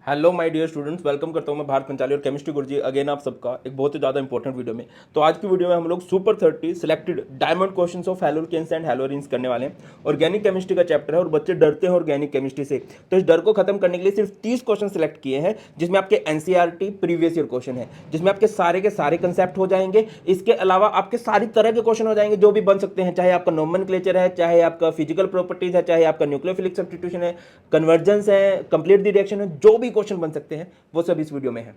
Hello my dear students, welcome करता हूं मैं भारत पंचाली और केमिस्ट्री गुरुजी अगेन आप सबका एक बहुत ही ज़्यादा इंपॉर्टेंट वीडियो में। तो आज की वीडियो में हम लोग super 30 selected diamond questions of haloalkanes and haloarenes करने वाले हैं। ऑर्गेनिक केमिस्ट्री का चैप्टर है और बच्चे डरते हैं ऑर्गेनिक केमिस्ट्री से, तो इस डर को खत्म करने के लिए सिर्फ 30 क्वेश्चन सिलेक्ट किए हैं, जिसमें आपके एनसीईआरटी प्रीवियस ईयर क्वेश्चन है, जिसमें आपके सारे के सारे कंसेप्ट हो जाएंगे। इसके अलावा आपके सारी तरह के क्वेश्चन हो जाएंगे जो भी बन सकते हैं, चाहे आपका नोमेनक्लेचर है, चाहे आपका फिजिकल प्रॉपर्टीज है, चाहे आपका न्यूक्लियोफिलिक सब्स्टिट्यूशन है, कन्वर्जेंस है, कंप्लीट द रिएक्शन है, जो भी क्वेश्चन बन सकते हैं वो सब इस वीडियो में है।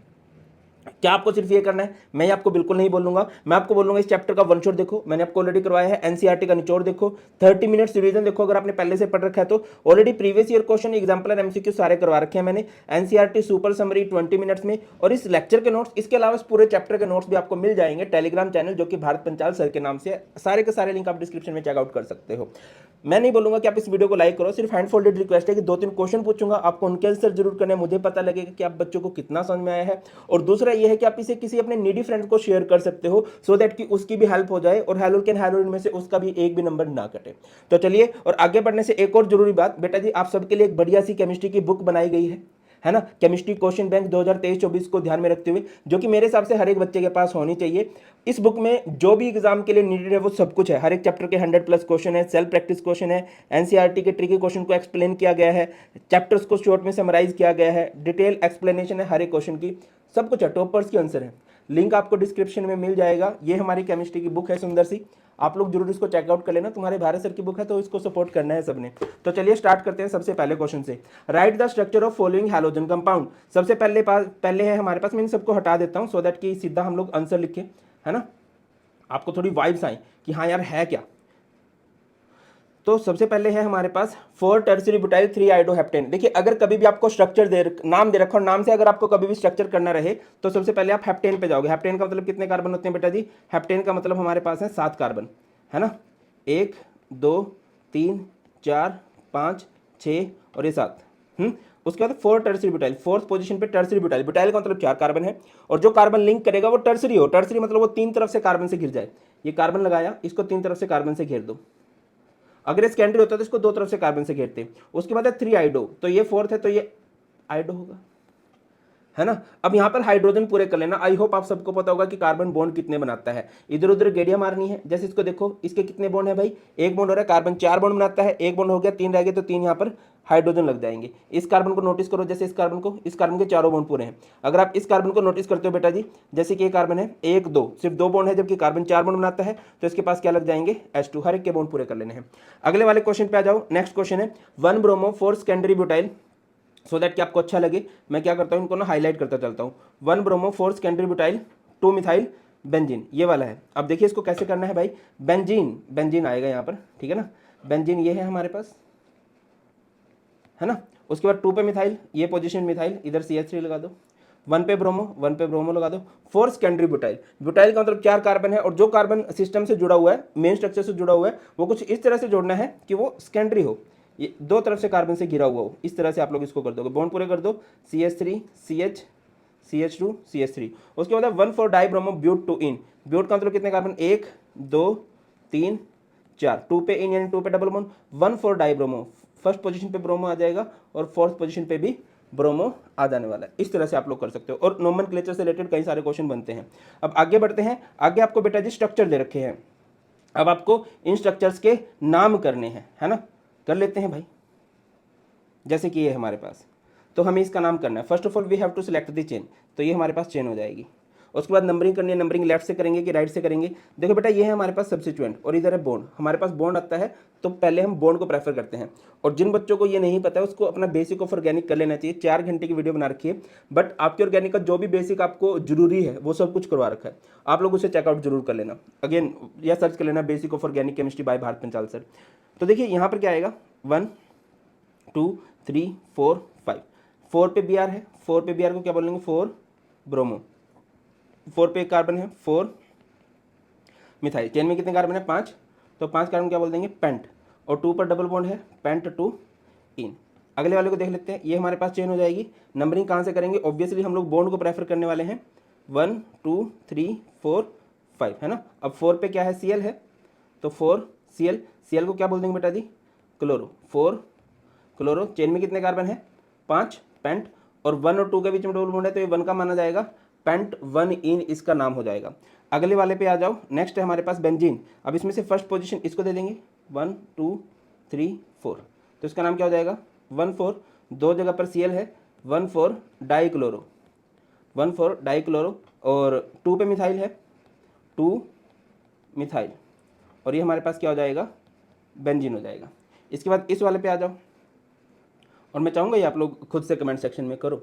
क्या आपको सिर्फ ये करना है, मैं आपको बिल्कुल नहीं बोलूंगा, मैं आपको बोलूंगा इस चैप्टर का वन शॉट देखो, मैंने आपको ऑलरेडी करवाया है। एनसीईआरटी का निचोड़ देखो, 30 मिनट्स रिवीजन देखो, अगर आपने पहले से पढ़ रखा है तो already previous year question, example और एमसीक्यू सारे करवा रखे हैं मैंने। एनसीईआरटी सुपर समरी 20 मिनट्स में, और इस लेक्चर के नोट्स, इसके अलावा इस पूरे चैप्टर के नोट्स भी आपको मिल जाएंगे टेलीग्राम चैनल जो कि भारत पंचाल सर के नाम से, सारे के सारे लिंक आप डिस्क्रिप्शन में चेकआउट कर सकते हो। मैं नहीं बोलूंगा कि आप इस वीडियो को लाइक करो, सिर्फ हैंड फोल्डेड रिक्वेस्ट है कि 2-3 क्वेश्चन पूछूंगा, आपको उनके आंसर जरूर करने, मुझे पता लगेगा कि आप बच्चों को कितना समझ में आया है। और दूसरा ये है कि आप इसे किसी अपने नीडी फ्रेंड को शेयर कर सकते हो, सो दैट कि उसकी भी हेल्प हो जाए और हैलोकेन हैलोरिन में से उसका भी एक भी नंबर ना कटे। तो चलिए, और आगे बढ़ने से एक और जरूरी बात, बेटा जी आप सबके लिए एक बढ़िया सी केमिस्ट्री की बुक बनाई गई है ना, केमिस्ट्री क्वेश्चन बैंक 2023-24 को ध्यान में रखते हुए, जो कि मेरे हिसाब से हर एक बच्चे के पास होनी चाहिए। इस बुक में जो भी एग्जाम के लिए नीडेड है वो सब कुछ है, हर एक चैप्टर के 100+ क्वेश्चन है, सेल्फ प्रैक्टिस क्वेश्चन है, एनसीईआरटी के ट्रिकी क्वेश्चन को एक्सप्लेन किया गया है, चैप्टर्स को शॉर्ट में समराइज किया गया है, डिटेल एक्सप्लेनेशन है हर एक क्वेश्चन की, सब कुछ है, टॉपर्स के आंसर है। लिंक आपको डिस्क्रिप्शन में मिल जाएगा। ये हमारी केमिस्ट्री की बुक है सुंदर सी, आप लोग जरूर इसको चेकआउट कर लेना, तुम्हारे भारत सर की बुक है तो इसको सपोर्ट करना है सबने। तो चलिए स्टार्ट करते हैं सबसे पहले क्वेश्चन से। Right the structure of following halogen compound. सबसे पहले है हमारे पास, मैं इन सबको हटा देता हूं सो दैट कि सीधा हम लोग आंसर लिखें, है ना, आपको थोड़ी वाइब्स आए कि हाँ यार है क्या। तो सबसे पहले है हमारे पास 4 टर्सरी बुटाइल 3 आइडोहेप्टेन। देखिए अगर कभी भी आपको स्ट्रक्चर नाम दे रखा और नाम से अगर आपको कभी भी स्ट्रक्चर करना रहे तो सबसे पहले आप हेप्टेन पे जाओगे। हेप्टेन का मतलब कितने कार्बन होते हैं बेटा जी? हेप्टेन का मतलब हमारे पास है 7 कार्बन, है ना, 1 2 3 4 5 6 और ये 7। उसके बाद 4 टर्सरी बुटाइल, फोर्थ पोजीशन पे टर्सरी बुटाइल। बुटाइल का मतलब 4 कार्बन है, और जो कार्बन लिंक करेगा वो टर्सरी हो। टर्सरी मतलब वो 3 तरफ से कार्बन से घिर जाए। ये कार्बन लगाया, इसको 3 तरफ से कार्बन से घेर दो। अगर ये सेकेंडरी होता तो इसको 2 तरफ से कार्बन से घेरते। उसके बाद है 3 आइडो, तो ये फोर्थ है तो ये आइडो होगा, है ना। अब यहां पर हाइड्रोजन पूरे कर लेना। आई होप आप सबको पता होगा कि कार्बन बॉन्ड कितने बनाता है। इधर उधर गेड़ियां मारनी है, जैसे इसको देखो, इसके कितने बॉन्ड है भाई? एक बॉन्ड हो रहा है, कार्बन 4 बॉन्ड बनाता है, एक बॉन्ड हो गया, 3 रह गए, तो 3 यहाँ पर हाइड्रोजन लग जाएंगे। इस कार्बन को नोटिस करो, जैसे इस कार्बन के चारों बॉन्ड पूरे हैं। अगर आप इस कार्बन को नोटिस करते हो बेटा जी, जैसे कि ये कार्बन है 1 2, सिर्फ 2 बॉन्ड है, जबकि कार्बन 4 बॉन्ड बनाता है, तो इसके पास क्या लग जाएंगे? H2। हर एक के बॉन्ड पूरे कर लेने हैं। अगले वाले क्वेश्चन पे आ जाओ। नेक्स्ट क्वेश्चन है 1 bromo 4 secondary butyl. So that कि आपको अच्छा लगे, मैं क्या करता हूँ, इनको ना हाईलाइट करता चलता हूँ। 1 bromo 4 secondary butyl 2 methyl benzene, ये वाला है। अब देखिए इसको कैसे करना है भाई। बेंजीन आएगा यहाँ पर, ठीक है ना, बेंजीन ये है हमारे पास, है ना। उसके बाद 2 पे मिथाइल, ये पोजीशन मिथाइल, इधर CH3 लगा दो। 1 पे ब्रोमो लगा दो। 4 सेकेंडरी ब्यूटाइल। ब्यूटाइल का मतलब 4 कार्बन है, और जो कार्बन सिस्टम से जुड़ा हुआ है, मेन स्ट्रक्चर से जुड़ा हुआ है, वो कुछ इस तरह से जोड़ना है कि वो सेकेंडरी हो, ये 2 तरफ से कार्बन से घिरा हुआ हो। इस तरह से आप लोग इसको कर दोगे, बॉन्ड पूरे कर दो। CH3 CH CH2 CH3। उसके बाद 1 4 डाई ब्रोमो ब्यूट 2 इन। ब्यूट का मतलब कितने कार्बन? 1 2 3 4, 2 पे इन यानी 2 पे double bond. 1 4 die bromo, first position पे ब्रोमो आ जाएगा और फोर्थ पोजीशन पे भी ब्रोमो आ जाने वाला है। इस तरह से आप लोग कर सकते हो, और नोमेनक्लेचर से रिलेटेड कई सारे क्वेश्चन बनते हैं। अब आगे बढ़ते हैं। आगे आपको बेटा जी स्ट्रक्चर दे रखे हैं, अब आपको इन स्ट्रक्चर्स के नाम करने हैं, है ना। कर लेते हैं भाई, जैसे कि ये हमारे पास, तो हमें इसका नाम करना है। First of all we have to select the chain, तो ये हमारे पास चेन हो जाएगी। उसके बाद नंबरिंग करनी है, नंबरिंग लेफ्ट से करेंगे कि राइट से करेंगे? देखो बेटा ये है हमारे पास सब्स्टिट्यूएंट, और इधर है बॉन्ड। हमारे पास बॉन्ड आता है तो पहले हम बॉन्ड को प्रेफर करते हैं। और जिन बच्चों को ये नहीं पता है उसको अपना बेसिक ऑफ ऑर्गेनिक कर लेना चाहिए। 4 घंटे की वीडियो बना रखी है, बट आपके ऑर्गेनिक का जो भी बेसिक आपको जरूरी है वो सब कुछ करवा रखा है, आप लोग उसे चेकआउट जरूर कर लेना। अगेन या सर्च कर लेना basic of organic chemistry by Bharat Panchal sir. तो देखिए यहाँ पर क्या आएगा, 1 2 3 4 5। 4 पे Br है, 4 पे Br को क्या बोलेंगे? 4 ब्रोमो। 4 पे एक कार्बन है, 4 मिथाइल। चेन में कितने कार्बन है? 5, तो 5 कार्बन क्या बोल देंगे? पेंट। और 2 पर डबल बॉन्ड है, पेंट 2 इन। अगले वाले को देख लेते हैं, ये हमारे पास चेन हो जाएगी। नंबरिंग कहाँ से करेंगे? ऑब्वियसली हम लोग बॉन्ड को प्रेफर करने वाले हैं। 1 2 3 4 5, है ना। अब 4 पे क्या है? Cl है, तो 4 Cl को क्या बोल देंगे बेटा जी? क्लोरो। 4 क्लोरो। चेन में कितने कार्बन है? 5 पेंट, और 1 और 2 के बीच में डबल बॉन्ड है तो ये 1 का माना जाएगा, पेंट 1 इन इसका नाम हो जाएगा। अगले वाले पे आ जाओ, नेक्स्ट है हमारे पास बेंजीन। अब इसमें से फर्स्ट पोजीशन इसको दे देंगे 1 2 3 4, तो इसका नाम क्या हो जाएगा 1 4, 2 जगह पर Cl है 1 4 डाइक्लोरो, 1 4 डाइक्लोरो, और 2 पे मिथाइल है 2 मिथाइल, और ये हमारे पास क्या हो जाएगा बेंजीन हो जाएगा। इसके बाद इस वाले पे आ जाओ, और मैं चाहूँगा ये आप लोग खुद से कमेंट सेक्शन में करो,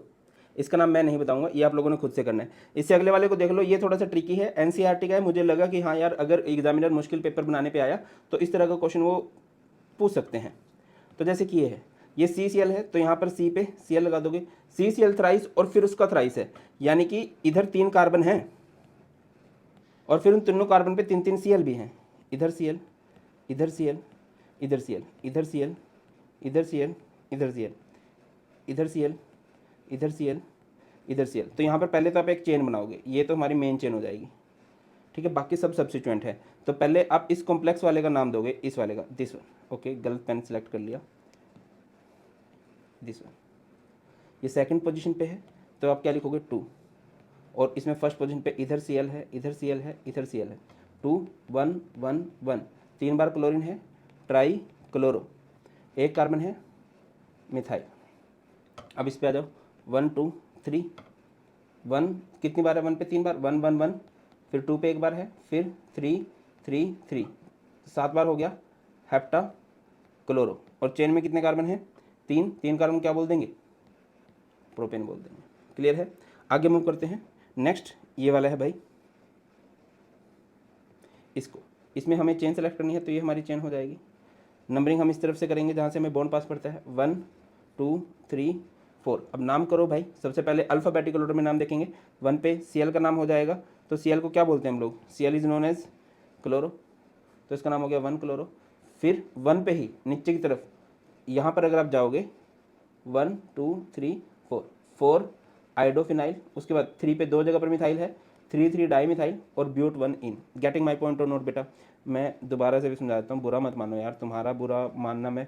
इसका नाम मैं नहीं बताऊंगा, ये आप लोगों ने खुद से करना है। इससे अगले वाले को देख लो, ये थोड़ा सा ट्रिकी है, एनसीईआरटी का है, मुझे लगा कि हाँ यार अगर एग्जामिनर मुश्किल पेपर बनाने पे आया तो इस तरह का क्वेश्चन वो पूछ सकते हैं। तो जैसे कि ये है, ये CCl है तो यहाँ पर C पे Cl लगा दोगे, CCl थ्राइस और फिर उसका थ्राइस है, यानी कि इधर 3 कार्बन हैं और फिर उन तीनों कार्बन पे 3 3 Cl भी हैं, इधर Cl इधर Cl इधर Cl इधर Cl इधर Cl इधर Cl इधर Cl इधर Cl इधर Cl, तो यहाँ पर पहले तो आप एक चेन बनाओगे, ये तो हमारी मेन चेन हो जाएगी, ठीक है, बाकी सब सब्स्टिट्यूएंट है। तो पहले आप इस कॉम्प्लेक्स वाले का नाम दोगे, इस वाले का, दिस वन, ओके गलत पेन सेलेक्ट कर लिया, दिस वन, ये सेकंड पोजीशन पे है तो आप क्या लिखोगे 2, और इसमें फर्स्ट पोजीशन पे इधर Cl है इधर Cl है इधर Cl है, 2 1 1 1, 3 बार क्लोरीन है, ट्राई क्लोरो, एक कार्बन है मिथाइल। अब इस पे आ जाओ 1 2 3, 1 कितनी बार है 1 पे 3 बार, 1 1 1, फिर 2 पे एक बार है, फिर 3 3 3, 7 बार हो गया हेप्टा क्लोरो, और चेन में कितने कार्बन हैं 3, 3 कार्बन क्या बोल देंगे प्रोपेन बोल देंगे। क्लियर है, आगे मूव करते हैं। नेक्स्ट ये वाला है भाई, इसको, इसमें हमें चेन सेलेक्ट करनी है तो ये हमारी चेन हो जाएगी। नंबरिंग हम इस तरफ से करेंगे जहाँ से हमें बॉन्ड पास पड़ता है, 1 2 3 4। अब नाम करो भाई, सबसे पहले अल्फ़ाबेटिकल ऑर्डर में नाम देखेंगे। 1 पे Cl का नाम हो जाएगा, तो Cl को क्या बोलते हैं हम लोग, Cl is known as chloro, तो इसका नाम हो गया 1 क्लोरो। फिर 1 पे ही नीचे की तरफ यहाँ पर अगर आप जाओगे 1 2 3 4, 4 आइडोफिनाइल, उसके बाद 3 पे 2 जगह पर मिथाइल है, 3 3 डाई मिथाइल और but 1 ene. Getting my point और नोट बेटा, मैं दोबारा से भी समझा देता हूँ, बुरा मत मानो यार, तुम्हारा बुरा मानना मैं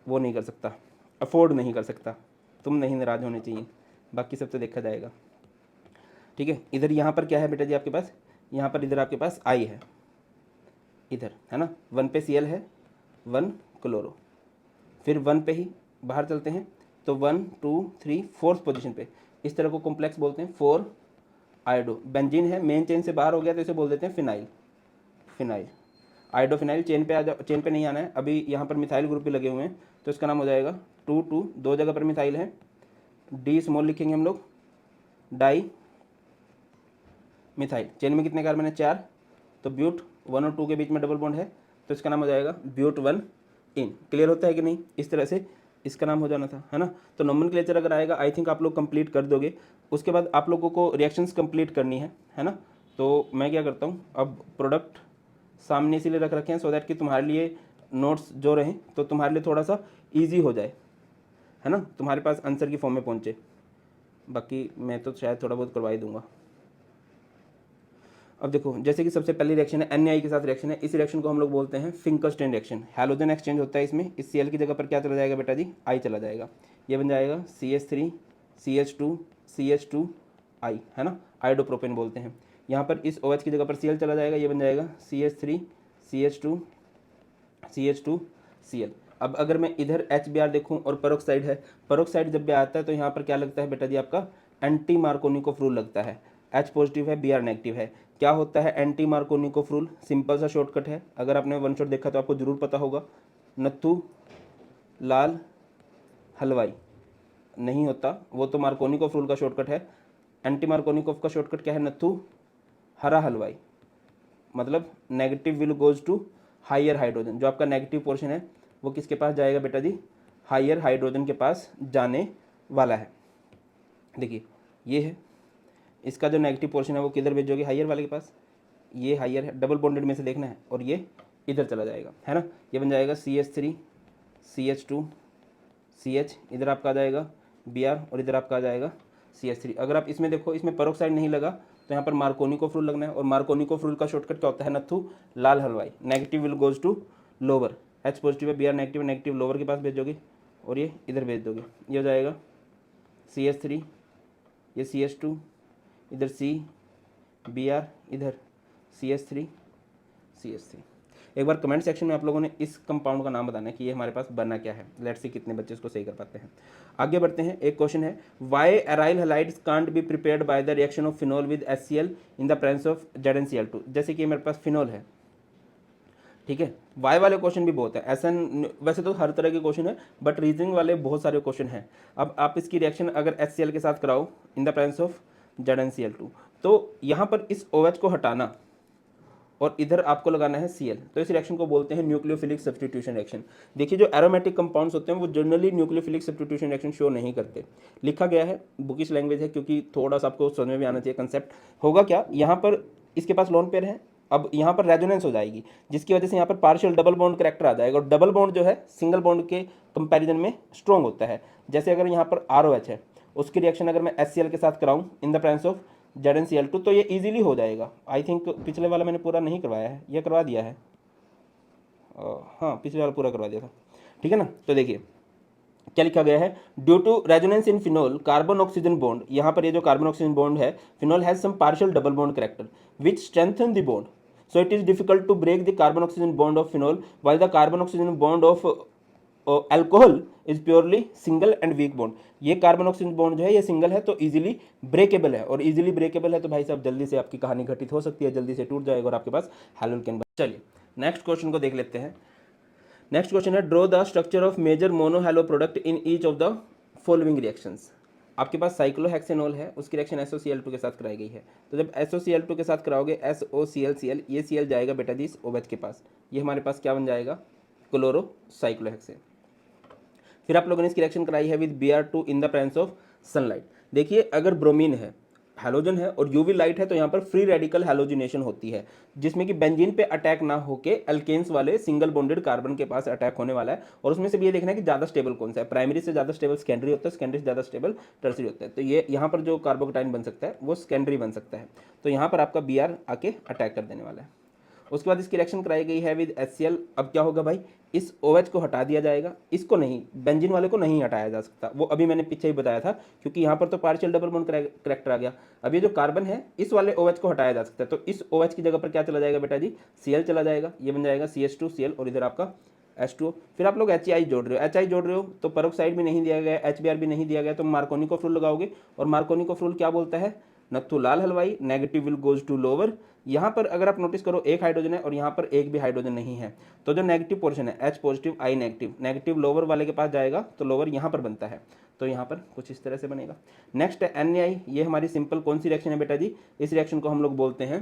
वो नहीं कर सकता, अफोर्ड नहीं कर सकता, तुम नहीं नाराज होने चाहिए, बाकी सब तो देखा जाएगा, ठीक है। इधर यहाँ पर क्या है बेटा जी आपके पास, यहाँ पर इधर आपके पास आई है, इधर है ना, 1 पे Cl है 1 क्लोरो, फिर 1 पे ही बाहर चलते हैं तो 1 2 3 4th पोजीशन पे, इस तरह को कॉम्प्लेक्स बोलते हैं, 4 आयोडो, बेंजीन है मेन चेन से बाहर हो गया तो इसे बोल देते हैं फिनाइल, फिनाइल आयोडोफिनाइल। चेन पे आ जाओ, चेन पे नहीं आना है, अभी यहाँ पर मिथाइल ग्रुप भी लगे हुए हैं तो इसका नाम हो जाएगा 2 2, 2 जगह पर मिथाइल है, डी स्मॉल लिखेंगे हम लोग, डाई मिथाइल। चेन में कितने कार्बन है 4, तो ब्यूट 1 और 2 के बीच में डबल बॉन्ड है तो इसका नाम हो जाएगा ब्यूट 1 इन। क्लियर होता है कि नहीं, इस तरह से इसका नाम हो जाना था, है ना। तो नोमेनक्लेचर अगर आएगा आई थिंक आप लोग कंप्लीट कर दोगे। उसके बाद आप लोगों को रिएक्शंस कंप्लीट करनी है ना। तो मैं क्या करता हूँ, अब प्रोडक्ट सामने इसीलिए रख रखे हैं सो दैट कि तुम्हारे लिए नोट्स जो रहें तो तुम्हारे लिए थोड़ा सा ईजी हो जाए, है ना, तुम्हारे पास आंसर की फॉर्म में पहुँचे। बाकी मैं तो शायद थोड़ा बहुत करवा ही दूंगा। अब देखो, जैसे कि सबसे पहली रिएक्शन है NaI के साथ रिएक्शन है, इस रिएक्शन को हम लोग बोलते हैं फिंकरस्टेन रिएक्शन। हैलोजन एक्सचेंज होता है इसमें, इस Cl की जगह पर क्या चला जाएगा बेटा जी, I चला जाएगा, ये बन जाएगा CH3 CH2 CH2 I, है ना, आइडोप्रोपेन बोलते हैं। यहाँ पर इस OH की जगह पर Cl चला जाएगा, ये बन जाएगा CH3 CH2 CH2 Cl। अब अगर मैं इधर HBr देखूँ और पेरोक्साइड है, पेरोक्साइड जब भी आता है तो यहाँ पर क्या लगता है बेटा जी आपका एंटी मार्कोनिको फ्रूल लगता है, H पॉजिटिव है Br नेगेटिव है। क्या होता है एंटी मार्कोनिको फ्रूल, सिंपल सा शॉर्टकट है, अगर आपने वन शॉट देखा तो आपको जरूर पता होगा, नत्थु लाल हलवाई नहीं होता, वो तो मार्कोनिको फ्रूल का शॉर्टकट है। एंटी मार्कोनिकोव का शॉर्टकट क्या है, नत्थु हरा हलवाई, मतलब negative will goes to higher hydrogen, जो आपका नेगेटिव पोर्शन है वो किसके पास जाएगा बेटा जी, हायर हाइड्रोजन के पास जाने वाला है। देखिए ये है, इसका जो नेगेटिव पोर्शन है वो किधर भेजोगे, हायर वाले के पास, ये हायर है, डबल बॉन्डेड में से देखना है, और ये इधर चला जाएगा, है ना, ये बन जाएगा CH3 CH2 CH, इधर आपका आ जाएगा Br और इधर आपका आ जाएगा CH3। अगर आप इसमें देखो, इसमें पेरोक्साइड नहीं लगा तो यहाँ पर मार्कोनिको फ्रूल लगना है, और मार्कोनिको फ्रूल का शॉर्टकट क्या होता है, Nathu Lal Halwai, negative will goes to lower, H positive है Br नेगेटिव, नेगेटिव लोअर के पास भेजोगे और ये इधर भेज दोगे, ये हो जाएगा CH3, ये CH2, इधर C, Br, इधर CH3, CH3। एक बार कमेंट सेक्शन में आप लोगों ने इस कंपाउंड का नाम बताना है कि ये हमारे पास बना क्या है। लेट्स सी कितने बच्चे इसको सही कर पाते हैं। आगे बढ़ते हैं। एक क्वेश्चन है, why aryl halides can't be prepared by the reaction of phenol with HCl in the presence of ZnCl2। जैसे कि मेरे पास फिनोल है, ठीक है। वाई वाले क्वेश्चन भी बहुत है, ऐसा वैसे तो हर तरह के क्वेश्चन है, बट रीजनिंग वाले बहुत सारे क्वेश्चन हैं। अब आप इसकी रिएक्शन अगर HCl के साथ कराओ इन द प्रेजेंस ऑफ ZnCl2, तो यहाँ पर इस OH को हटाना और इधर आपको लगाना है Cl, तो इस रिएक्शन को बोलते हैं न्यूक्लियोफिलिक सब्स्टिट्यूशन रिएक्शन। देखिए जो एरोमेटिक कंपाउंड्स होते हैं वो generally nucleophilic substitution reaction show नहीं करते। लिखा गया है, बुकिश लैंग्वेज है, क्योंकि थोड़ा सा आपको समझ में भी आना चाहिए कंसेप्ट। होगा क्या, यहाँ पर इसके पास लोन पेयर है, अब यहाँ पर रेजोनेंस हो जाएगी, जिसकी वजह से यहाँ पर पार्शियल डबल बॉन्ड करेक्टर आ जाएगा, और डबल बॉन्ड जो है सिंगल बॉन्ड के कंपैरिजन में स्ट्रॉन्ग होता है। जैसे अगर यहाँ पर ROH है, उसकी रिएक्शन अगर मैं HCl के साथ कराऊँ in the presence of ZnCl2, तो ये इजीली हो जाएगा। आई थिंक पिछले वाला मैंने पूरा नहीं करवाया है, ये करवा दिया है, हाँ पिछले वाला पूरा करवा दिया था, ठीक है ना। तो देखिए क्या लिखा गया है, due to resonance in phenol carbon oxygen bond, यहाँ पर ये जो कार्बन ऑक्सीजन बॉन्ड है, phenol has some partial double bond character which strengthen the bond, so it is difficult to break the carbon oxygen bond of phenol while the carbon oxygen bond of alcohol is purely single and weak bond. ये carbon oxygen bond जो है ये single है, तो easily breakable है, और easily breakable है तो भाई साहब जल्दी से आपकी कहानी घटित हो सकती है, जल्दी से टूट जाएगा और आपके पास हैलोल्केन बन। चलिए नेक्स्ट क्वेश्चन को देख लेते हैं। नेक्स्ट क्वेश्चन है, draw the structure of major monohalo product in each of the following reactions. आपके पास साइक्लोहेक्सेनॉल है, उसकी रिएक्शन SOCl2 के साथ कराई गई है, तो जब SOCl2 के साथ कराओगे SOCl ये Cl जाएगा बेटा जी इस OH के पास, ये हमारे पास क्या बन जाएगा, क्लोरोसाइक्लोहेक्सेन। फिर आप लोगों ने इसकी रिएक्शन कराई है with Br2 in the presence of sunlight. देखिए अगर ब्रोमीन है, हैलोजन है और यूवी लाइट है, तो यहाँ पर फ्री रेडिकल हैलोजिनेशन होती है, जिसमें कि बेंजीन पे अटैक ना होके अल्केन्स वाले सिंगल बॉन्डेड कार्बन के पास अटैक होने वाला है। और उसमें से भी ये देखना है कि ज़्यादा स्टेबल कौन सा है, प्राइमरी से ज़्यादा स्टेबल सेकेंडरी होता है, सेकेंडरी से ज़्यादा स्टेबल टर्सरी होता है। तो ये यहाँ पर जो कार्बोकटाइन बन सकता है वो सेकेंडरी बन सकता है, तो यहाँ पर आपका Br आके अटैक कर देने वाला है। उसके बाद इसकी रिएक्शन कराई गई है विद HCl। अब क्या होगा भाई, इस OH को हटा दिया जाएगा, इसको नहीं, बेंजीन वाले को नहीं हटाया जा सकता, वो अभी मैंने पीछे ही बताया था, क्योंकि यहाँ पर तो पार्शियल डबल बॉन्ड करेक्टर आ गया। अब ये जो कार्बन है इस वाले OH को हटाया जा सकता है, तो इस OH की जगह पर क्या चला जाएगा बेटा जी, Cl चला जाएगा, ये बन जाएगा CH2Cl और इधर आपका H2O। फिर आप लोग HI जोड़ रहे हो, HI जोड़ रहे हो तो पेरोक्साइड भी नहीं दिया गया, HBr भी नहीं दिया गया, तो मार्कोनिको फ्लूल लगाओगे, और मार्कोनिको फ्लूल क्या बोलता है, Nathu Lal Halwai, negative will goes to lower. यहाँ पर अगर आप नोटिस करो एक हाइड्रोजन है और यहाँ पर एक भी हाइड्रोजन नहीं है, तो जो नेगेटिव पोर्शन है H positive I negative, negative lower वाले के पास जाएगा तो लोअर यहाँ पर बनता है, तो यहाँ पर कुछ इस तरह से बनेगा। नेक्स्ट है NAI, ये हमारी सिंपल कौन सी रिएक्शन है बेटा जी, इस रिएक्शन को हम लोग बोलते हैं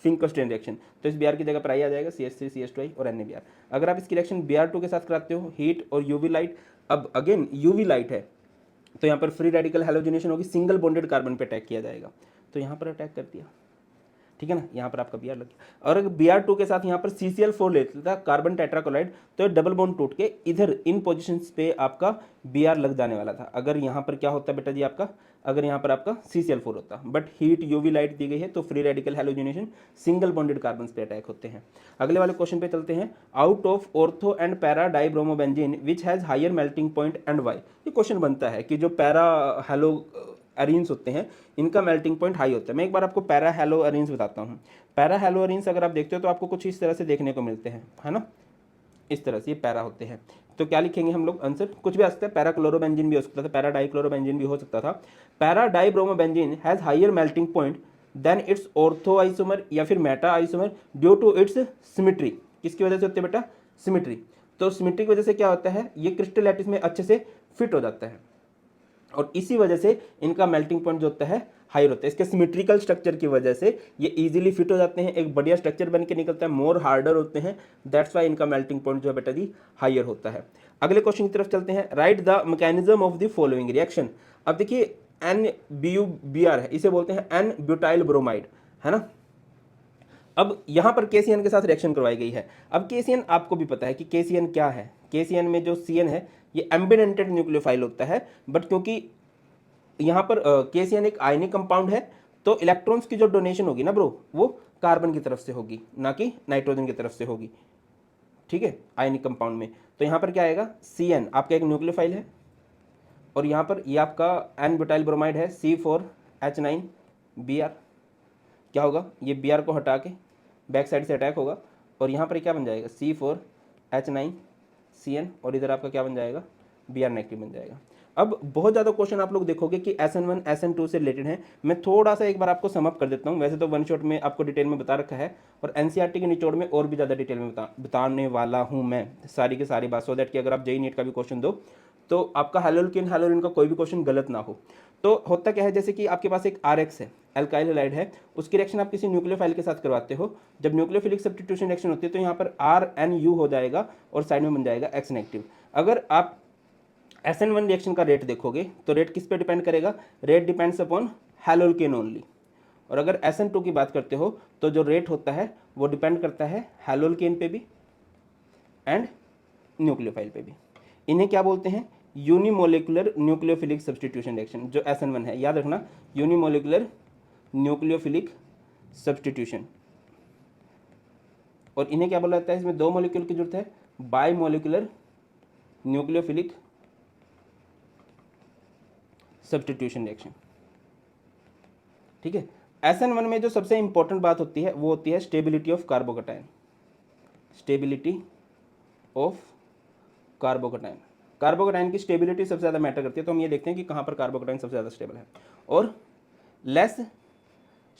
फिंकस्टीन रिएक्शन। तो इस Br की जगह पर आई आ जाएगा CH3 CH2I और NaBr। अगर आप इसकी रिएक्शन Br2 के साथ कराते हो, हीट और यूवी लाइट, अब अगेन यूवी लाइट है तो यहाँ पर फ्री रेडिकल हैलोजिनेशन होगी, सिंगल बॉन्डेड कार्बन पे अटैक किया जाएगा, तो यहाँ पर अटैक कर दिया, ठीक है ना, यहाँ पर आपका Br लग गया। और अगर Br2 के साथ यहाँ पर CCl4 लेता था कार्बन टेट्राक्लोराइड, तो डबल बॉन्ड टूट के इधर इन पोजीशंस पे आपका Br लग जाने वाला था। अगर यहाँ पर क्या होता बेटा जी आपका, अगर यहाँ पर आपका CCl4 होता, बट हीट यूवी लाइट दी गई है तो free radical halogenation single bonded carbon पे अटैक होते हैं। अगले वाले क्वेश्चन पे चलते हैं, out of ortho and para dibromobenzene which has higher melting point and why. ये क्वेश्चन बनता है कि जो पैरा हैलो एरीन्स होते हैं इनका मेल्टिंग पॉइंट हाई होता है। मैं एक बार आपको पैरा हैलो एरीन्स बताता हूँ। पैरा हैलो एरीन्स अगर आप देखते हो तो आपको कुछ इस तरह से देखने को मिलते हैं, है ना, इस तरह से ये पैरा होते हैं। तो क्या लिखेंगे हम लोग आंसर, कुछ भी आ सकता है, पैरा क्लोरोबेंजीन भी हो सकता था, पैरा डाइक्लोरोबेंजीन भी हो सकता था। Para dibromobenzene has higher melting point than its ortho isomer या फिर meta isomer due to its symmetry. किसकी वजह से होती है बेटा, सिमेट्री। तो सिमेट्री की वजह से क्या होता है, ये क्रिस्टल लैटिस में अच्छे से फिट हो जाता है और इसी वजह से इनका मेल्टिंग पॉइंट जो होता है हायर होता है। इसके सिमेट्रिकल स्ट्रक्चर की वजह से ये इजीली फिट हो जाते हैं, एक बढ़िया स्ट्रक्चर बन के निकलता है, मोर हार्डर होते हैं, दैट्स वाई इनका मेल्टिंग पॉइंट जो है बेटा जी हायर होता है। अगले क्वेश्चन की तरफ चलते हैं, right the mechanism of the following reaction. अब देखिए NBuBr है, इसे बोलते हैं N ब्यूटाइल ब्रोमाइड, है ना। अब यहाँ पर KCN के साथ रिएक्शन करवाई गई है। अब KCN आपको भी पता है कि KCN क्या है, KCN में जो CN है ये एम्बिडेंटेड न्यूक्लियोफाइल होता है, बट क्योंकि यहाँ पर KCN एक आयनिक कंपाउंड है तो इलेक्ट्रॉन्स की जो डोनेशन होगी ना ब्रो, वो कार्बन की तरफ से होगी ना कि नाइट्रोजन की तरफ से होगी, ठीक है, आयनिक कंपाउंड में। तो यहाँ पर क्या आएगा, CN आपका एक न्यूक्लियोफाइल है और यहाँ पर ये आपका एन ब्यूटाइल ब्रोमाइड है C4H9Br। क्या होगा, ये Br को हटा के बैक साइड से अटैक होगा और यहाँ पर क्या बन जाएगा C4H9Cn और इधर आपका क्या बन जाएगा Br नेगेटिव बन जाएगा। अब बहुत ज़्यादा क्वेश्चन आप लोग देखोगे कि SN1 SN2 से रिलेटेड है। मैं थोड़ा सा एक बार आपको समअप कर देता हूँ, वैसे तो वन शॉट में आपको डिटेल में बता रखा है और NCERT के निचोड़ में और भी ज़्यादा डिटेल में बताने वाला हूँ मैं सारी की सारी बात, सो दैट कि अगर आप JEE नीट का भी क्वेश्चन दो तो आपका हैलोल्केन का कोई भी क्वेश्चन गलत ना हो। तो होता क्या है, जैसे कि आपके पास एक RX है, एल्काइल हैलाइड है, उसकी रिएक्शन आप किसी न्यूक्लियोफाइल के साथ करवाते हो। जब न्यूक्लियोफिलिक सब्स्टिट्यूशन रिएक्शन होती है तो यहाँ पर RNU हो जाएगा और साइड में बन जाएगा X नेगेटिव। अगर आप SN1 रिएक्शन का रेट देखोगे तो रेट किस पे डिपेंड करेगा, रेट डिपेंड्स अपॉन हैलोल्केन ओनली। और अगर SN2 की बात करते हो तो जो रेट होता है वो डिपेंड करता है हैलोल्केन पे भी एंड न्यूक्लियोफाइल पे भी। इन्हें क्या बोलते हैं, यूनिमोलिकुलर न्यूक्लियोफिलिक सब्स्टिट्यूशन रिएक्शन। जो SN1 है याद रखना, यूनिमोलिकुलर न्यूक्लियोफिलिक सब्स्टिट्यूशन। और इन्हें क्या बोला जाता है, इसमें दो मॉलिक्यूल की जरूरत है, by molecular nucleophilic substitution reaction. ठीक है, SN1 में जो सबसे इंपॉर्टेंट बात होती है वो होती है stability of carbocation. Stability of carbocation, carbocation की स्टेबिलिटी सबसे ज़्यादा मैटर करती है। तो हम ये देखते हैं कि कहाँ पर कार्बोकैटायन सबसे ज़्यादा स्टेबल है। और लेस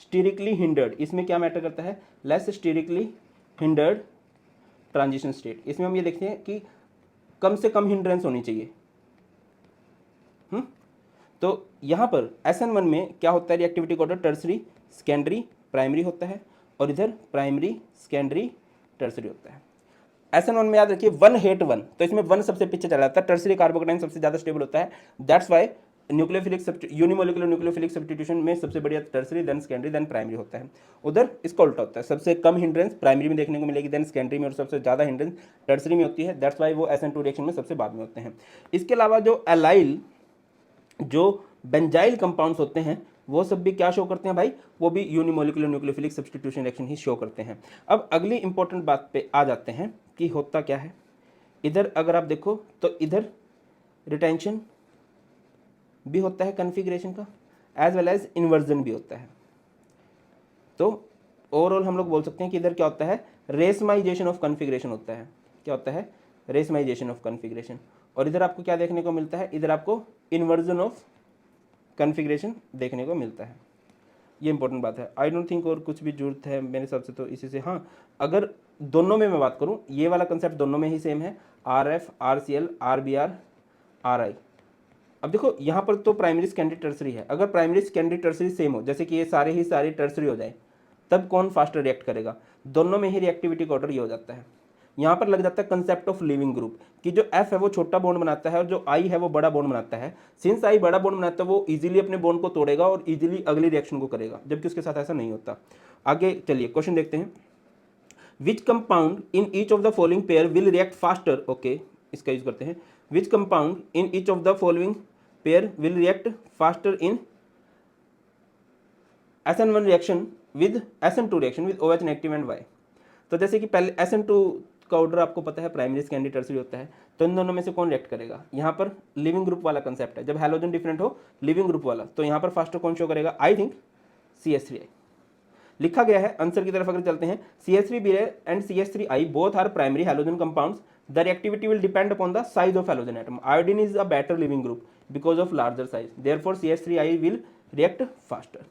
स्टीरिकली हिंडर्ड, इसमें क्या मैटर करता है, less sterically hindered transition state. इसमें हम ये देखते हैं कि कम से कम हिंड्रेंस होनी चाहिए। तो यहाँ पर SN1 में क्या होता है, रिएक्टिविटी का ऑर्डर टर्सरी सेकेंडरी प्राइमरी होता है और इधर प्राइमरी सेकेंडरी टर्सरी होता है। SN1 में याद रखिए 1 हेट 1, तो इसमें 1 सबसे पीछे चला जाता है, टर्सरी कार्बोकैटायन सबसे ज़्यादा स्टेबल होता है। That's why nucleophilic unimolecular nucleophilic substitution में सबसे बढ़िया tertiary then secondary then primary होता है। उधर इसका उल्टा होता है, सबसे कम हिंड्रेंस प्राइमरी में देखने को मिलेगी, देन सेकेंडरी में, और सबसे ज़्यादा हिंड्रेंस टर्सरी में होती है। दैट्स वाई वो SN2 रिएक्शन में सबसे बाद में होते हैं। इसके अलावा जो एलाइल जो बेंजाइल कंपाउंड्स होते हैं वो सब भी क्या शो करते हैं भाई, वो भी यूनिमोलिकुलर न्यूक्लियोफिलिक सब्स्टिट्यूशन रिएक्शन ही शो करते हैं। अब अगली इंपॉर्टेंट बात पे आ जाते हैं कि होता क्या है। इधर अगर आप देखो तो इधर रिटेंशन भी होता है कन्फिग्रेशन का, एज वेल एज इन्वर्जन भी होता है। तो ओवरऑल हम लोग बोल सकते हैं कि इधर क्या होता है, रेसमाइजेशन ऑफ कन्फिग्रेशन होता है। क्या होता है, रेसमाइजेशन ऑफ कन्फिग्रेशन। और इधर आपको क्या देखने को मिलता है, इधर आपको इन्वर्जन ऑफ कन्फिग्रेशन देखने को मिलता है। ये इंपॉर्टेंट बात है। आई डोंट थिंक और कुछ भी जरूरत है मेरे हिसाब से तो इसी से। हाँ, अगर दोनों में मैं बात करूँ, ये वाला कंसेप्ट दोनों में ही सेम है, RF RCl RBr RI। अब देखो यहाँ पर तो प्राइमरी सेकेंडरी टर्सरी है, अगर प्राइमरी सेकेंडरी टर्सरी सेम हो, जैसे कि ये सारे ही सारी टर्सरी हो जाए, तब कौन फास्टर रिएक्ट करेगा, दोनों में ही रिएक्टिविटी का ऑर्डर ये हो जाता है। यहाँ पर लग जाता है कंसेप्ट ऑफ लिविंग ग्रुप कि जो F है वो छोटा बॉन्ड बनाता है और जो I है वो बड़ा बॉन्ड बनाता है। सिंस I बड़ा बॉन्ड बनाता है वो इजीली अपने बॉन्ड को तोड़ेगा और इजीली अगली रिएक्शन को करेगा, जबकि उसके साथ ऐसा नहीं होता। आगे चलिए क्वेश्चन देखते हैं। Which compound in each of the following pair will react faster, okay इसका यूज करते हैं। Which compound in each of the following pair will react faster in SN1 reaction with SN2 reaction with OH negative and Y। तो जैसे कि पहले SN2 का order आपको पता है प्राइमरी सेकेंडरी टर्सरी होता है, तो इन दोनों में से कौन रिएक्ट करेगा, यहाँ पर लिविंग ग्रुप वाला कंसेप्ट है, जब हैलोजन डिफरेंट हो लिविंग ग्रुप वाला, तो यहाँ पर फास्टर कौन शो करेगा, आई थिंक CH3I लिखा गया है। आंसर की तरफ अगर चलते हैं, CH3Br and CH3I both are primary halogen compounds, the reactivity will depend upon the size of halogen atom. Iodine is a better living group because of larger size, therefore CH3I will react faster.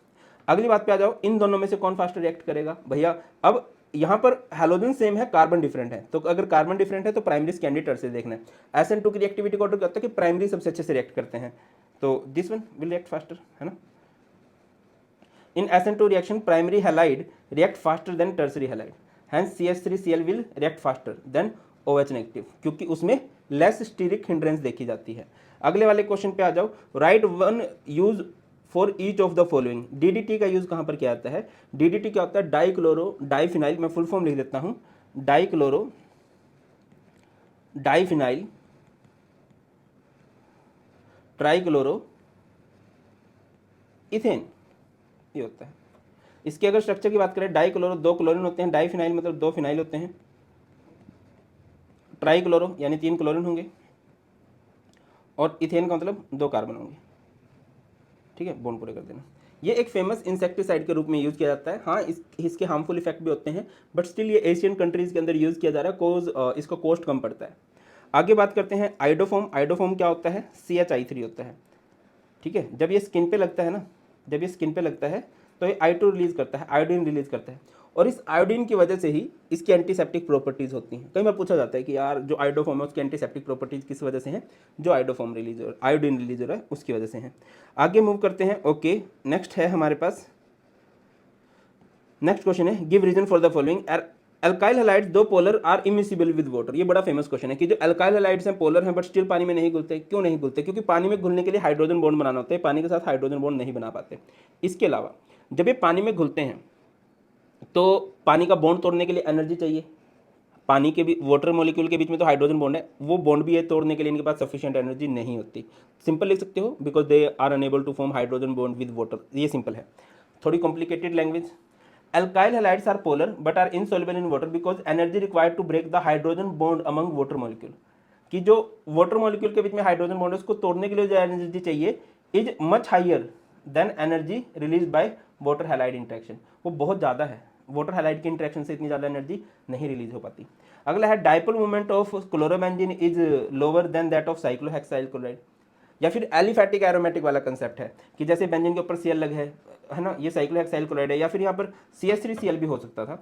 अगली बात पे आ जाओ, इन दोनों में से कौन faster react करेगा भैया। अब यहाँ पर हैलोजन सेम है, कार्बन डिफरेंट है, तो अगर कार्बन डिफरेंट है तो प्राइमरी सेकेंडरी टर्सरी देखना है। SN2 की रिएक्टिविटी का ऑर्डर करता है कि प्राइमरी सबसे अच्छे से रिएक्ट करते हैं, तो this one will react faster, है ना। इन SN2 reaction primary halide react faster than tertiary halide, hence CH3Cl will react faster than OH negative, क्योंकि उसमें लेस स्टीरिक हिंड्रेंस देखी जाती है। अगले वाले क्वेश्चन पे आ जाओ। Right one use for each of the following. DDT का यूज कहाँ पर किया जाता है, DDT क्या होता है, डाइक्लोरो डाइफिनाइल, मैं फुल फॉर्म लिख देता हूँ, डाइक्लोरो डाइफिनाइल ट्राइक्लोरो इथेन, ये होता है। इसके अगर स्ट्रक्चर की बात करें, डाइक्लोरो दो क्लोरीन होते हैं, डाइफिनाइल मतलब दो फिनाइल होते हैं, ट्राइक्लोरो यानी 3 क्लोरीन होंगे, और इथेन का मतलब 2 कार्बन होंगे, ठीक है, बॉन्ड पूरे कर देना। ये एक फेमस इंसेक्टिसाइड के रूप में यूज़ किया जाता है। हाँ, इसके हार्मफुल इफेक्ट भी होते हैं, बट स्टिल ये एशियन कंट्रीज़ के अंदर यूज़ किया जा रहा है, कोज इसका कॉस्ट कम पड़ता है। आगे बात करते हैं आइडोफोम। आइडोफोम क्या होता है? CHI3 होता है, ठीक है। जब ये स्किन पे लगता है ना, जब ये स्किन पे लगता है तो ये I2 रिलीज करता है, आयोडीन रिलीज करता है, और इस आयोडीन की वजह से ही इसकी एंटीसेप्टिक प्रॉपर्टीज़ होती हैं। कई बार पूछा जाता है कि यार जो आइडोफॉर्म है उसकी एंटीसेप्टिक प्रॉपर्टीज़ किस वजह से हैं? जो आइडोफॉर्म रिलीज हो, आयोडीन रिलीज हो रहा है उसकी वजह से हैं। आगे मूव करते हैं। ओके, नेक्स्ट है हमारे पास, नेक्स्ट क्वेश्चन है give reason for the following. Alkyl halides though polar are immiscible with water. ये बड़ा फेमस क्वेश्चन है कि जो अल्काइल हैलाइड्स हैं पोलर हैं बट स्टिल पानी में नहीं घुलते। क्यों नहीं घुलते? क्योंकि पानी में घुलने के लिए हाइड्रोजन बॉन्ड बनाना होता है, पानी के साथ हाइड्रोजन बॉन्ड नहीं बना पाते। इसके अलावा जब ये पानी में घुलते हैं तो पानी का बॉन्ड तोड़ने के लिए एनर्जी चाहिए। पानी के भी वाटर मॉलिक्यूल के बीच में तो हाइड्रोजन बॉन्ड है, वो बॉन्ड भी ये तोड़ने के लिए इनके पास सफिशिएंट एनर्जी नहीं होती। सिंपल लिख सकते हो, because they are unable to form hydrogen bond with water. ये सिंपल है। थोड़ी complicated language. Alkyl halides are polar but are insoluble in water because energy required to break the hydrogen bond among water molecule। कि जो water molecule के बीच में hydrogen bond है उसको तोड़ने के लिए जो एनर्जी चाहिए is much higher than energy release by water halide interaction. वो बहुत ज़्यादा है, वाटर हैलाइड के इंट्रैक्शन से इतनी ज़्यादा एनर्जी नहीं रिलीज हो पाती। अगला है dipole moment of chlorobenzene is lower than that of cyclohexyl chloride. या फिर एलिफैटिक एरोमेटिक वाला कंसेप्ट है कि जैसे बेंजीन के ऊपर Cl लग है ना, ये साइक्लोहेक्साइल क्लोराइड है, या फिर यहाँ पर CH3Cl भी हो सकता था।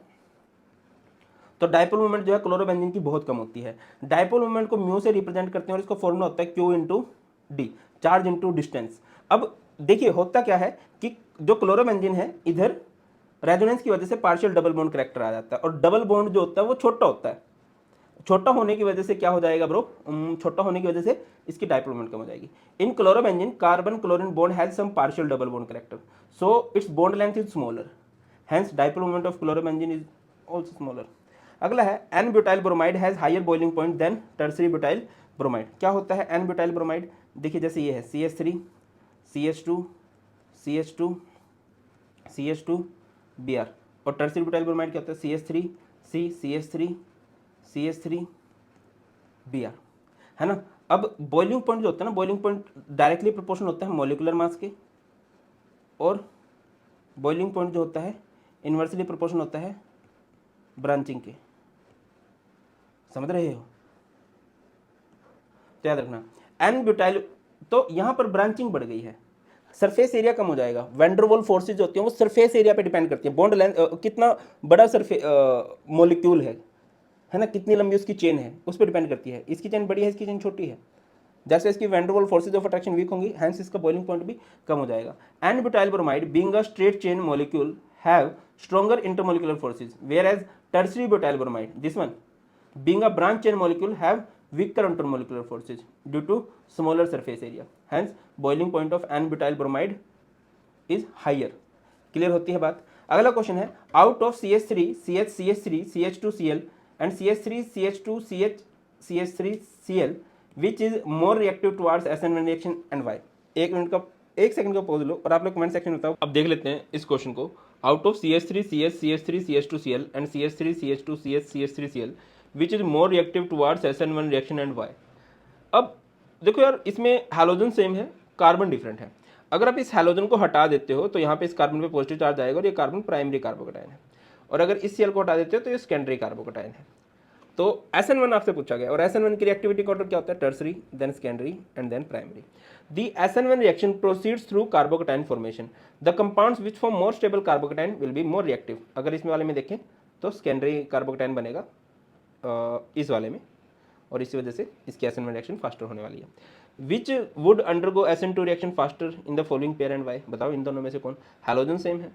तो डाइपोल मोमेंट जो है क्लोरोबेंजीन की बहुत कम होती है। डाइपोल मोमेंट को म्यू से रिप्रेजेंट करते हैं और इसका फॉर्मूला होता है Q into D, charge into distance. अब देखिए होता क्या है कि जो क्लोरोबेंजीन है इधर रेजोनेंस की वजह से पार्शियल डबल बॉन्ड करेक्टर आ जाता है, और डबल बॉन्ड जो होता है वो छोटा होता है। छोटा होने की वजह से क्या हो जाएगा ब्रो? छोटा होने की वजह से इसकी डाइपोल मोमेंट कम हो जाएगी। In chlorobenzene carbon chlorine bond has some partial double bond character, so its bond length is smaller, hence dipole moment of chlorobenzene is also smaller. अगला है n butyl bromide has higher boiling point than tertiary butyl bromide. क्या होता है n butyl bromide? देखिए जैसे ये है CH3 CH2 CH2 CH2 Br, और टर्सरी ब्यूटाइल ब्रोमाइड क्या होता है? CH3 C CH3 CH3 Br, है ना। अब बॉइलिंग पॉइंट जो होता है ना, बॉइलिंग पॉइंट डायरेक्टली प्रोपोर्शनल होता है मॉलिकुलर मास के, और बॉइलिंग पॉइंट जो होता है इन्वर्सली प्रोपोर्शनल होता है ब्रांचिंग के। समझ रहे हो? तो याद रखना एन ब्यूटाइल, तो यहाँ पर ब्रांचिंग बढ़ गई है, सरफेस एरिया कम हो जाएगा। वैंडरवॉल फोर्सेज होती हैं वो सरफेस एरिया पे डिपेंड करती है। बॉन्ड लेंथ कितना बड़ा सरफेस मॉलिक्यूल है ना, कितनी लंबी उसकी चेन है उस पर डिपेंड करती है। इसकी चेन बड़ी है, इसकी चेन छोटी है, जैसे इसकी van der Waals forces of attraction weak होंगी, हैंस इसका बॉइलिंग पॉइंट भी कम हो जाएगा। N butyl bromide being a straight chain molecule have stronger intermolecular forces, whereas tertiary butyl bromide this one being a branch chain molecule have weaker intermolecular forces due to smaller surface area, hence boiling point of n-butyl bromide is higher। Clear होती है बात? अगला question है out of CH3 CH CH3 CH2Cl and CH3 CH2 CH CH3Cl which is more reactive towards SN1 reaction and why। एक second का pause लो और आप लोग कमेंट सेक्शन में बताओ। अब देख लेते हैं इस क्वेश्चन को। Out of CH3 CH CH3 CH2Cl and CH3 CH2 CH CH3Cl which is more reactive towards SN1 reaction and why. अब देखो यार, इसमें हैलोजन सेम है, कार्बन डिफरेंट है। अगर आप इस हैलोजन को हटा देते हो तो यहाँ पे इस कार्बन पे पॉजिटिव चार्ज आएगा और ये कार्बन प्राइमरी कार्बोकटायन है, और अगर इस Cl को हटा देते हो तो ये सेकेंडरी कार्बोकटायन है। तो SN1 आपसे पूछा गया, और SN1 की रिएक्टिविटी का ऑर्डर क्या होता है? Tertiary, then secondary and then primary. The SN1 reaction proceeds through carbocation formation, the compounds which form more stable carbocation will be more reactive. अगर इसमें वाले में देखें तो सेकेंडरी कार्बोकटायन बनेगा इस वाले में, और इसी वजह से इसकी SN1 रिएक्शन फास्टर होने वाली है। Which would undergo SN2 reaction faster in the following pair and why. बताओ इन दोनों में से कौन? हैलोजन सेम है,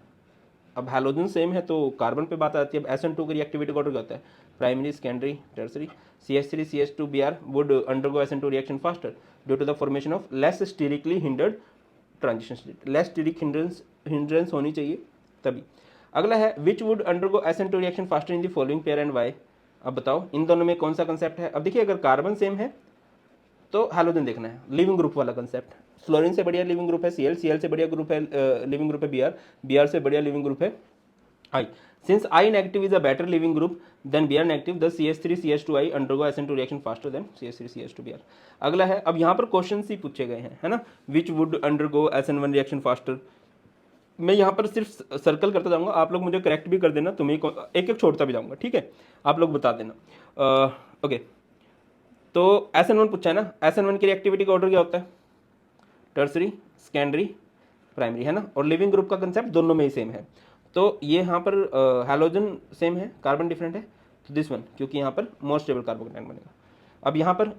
अब हैलोजन सेम है तो कार्बन पे बात आती है। अब SN2 की रिएक्टिविटी ऑर्डर क्या होता है? Primary, secondary, tertiary. CH3 CH2 Br would undergo SN2 reaction faster due to the formation of less sterically hindered transition state. Less steric hindrance होनी चाहिए तभी। अगला है which would undergo SN2 reaction faster in the following pair and why. अब बताओ इन दोनों में कौन सा कंसेप्ट है? अब देखिए अगर कार्बन सेम है तो हैलोजन देखना है, लिविंग ग्रुप वाला कंसेप्ट। फ्लोरीन से बढ़िया लिविंग ग्रुप है Cl, Cl से बढ़िया ग्रुप है लिविंग ग्रुप है Br, Br से बढ़िया लिविंग ग्रुप है I. Since I negative is a better leaving group than Br negative, the CH3CH2I undergo SN2 reaction faster than CH3CH2Br. अगला है, अब यहाँ पर क्वेश्चन ही पूछे गए हैं, है ना, विच would undergo SN1 reaction faster. मैं यहाँ पर सिर्फ सर्कल करता जाऊंगा, आप लोग मुझे करेक्ट भी कर देना, तुम्हें एक एक छोड़ता भी जाऊंगा, ठीक है, आप लोग बता देना। ओके, तो SN1 पूछा है ना, SN1 की रिएक्टिविटी का ऑर्डर क्या होता है, टर्सरी, सेकेंडरी, प्राइमरी, है ना, और लिविंग ग्रुप का कंसेप्ट दोनों में ही सेम है। तो ये यहाँ पर हैलोजन सेम है, कार्बन डिफरेंट है, तो दिस वन, क्योंकि यहाँ पर मोर स्टेबल कार्बोकेटाइन बनेगा। अब यहाँ पर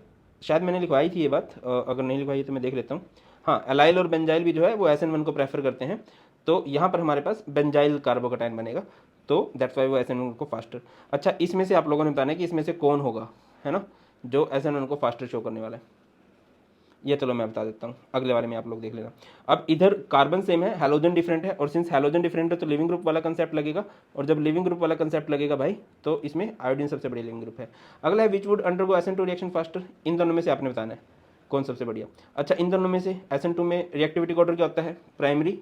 शायद मैंने लिखवाई थी ये बात, अगर नहीं लिखवाई तो मैं देख लेता हूँ। हाँ, एलाइल और बेंजाइल भी जो है वो SN1 को प्रेफर करते हैं, तो यहाँ पर हमारे पास बेंजाइल कार्बोकेटाइन बनेगा, तो दैट्स वाई वो SN1 को फास्टर। अच्छा, इसमें से आप लोगों ने बताना है कि इसमें से कौन होगा, है ना, जो SN1 को फास्टर शो करने वाला है। ये चलो मैं बता देता हूँ, अगले वाले में आप लोग देख लेना। अब इधर कार्बन सेम है, हैलोजन डिफरेंट है, और सिंस हैलोजन डिफरेंट है तो लिविंग ग्रुप वाला कंसेप्ट लगेगा, और जब लिविंग ग्रुप वाला कंसेप्ट लगेगा भाई, तो इसमें आयोडीन सबसे बड़ी लिविंग ग्रुप है। अगला है which would undergo SN2 reaction faster. इन दोनों में से आपने बताना है कौन सबसे बढ़िया। अच्छा, इन दोनों में से SN2 में रिएक्टिविटी का ऑर्डर क्या होता है, primary,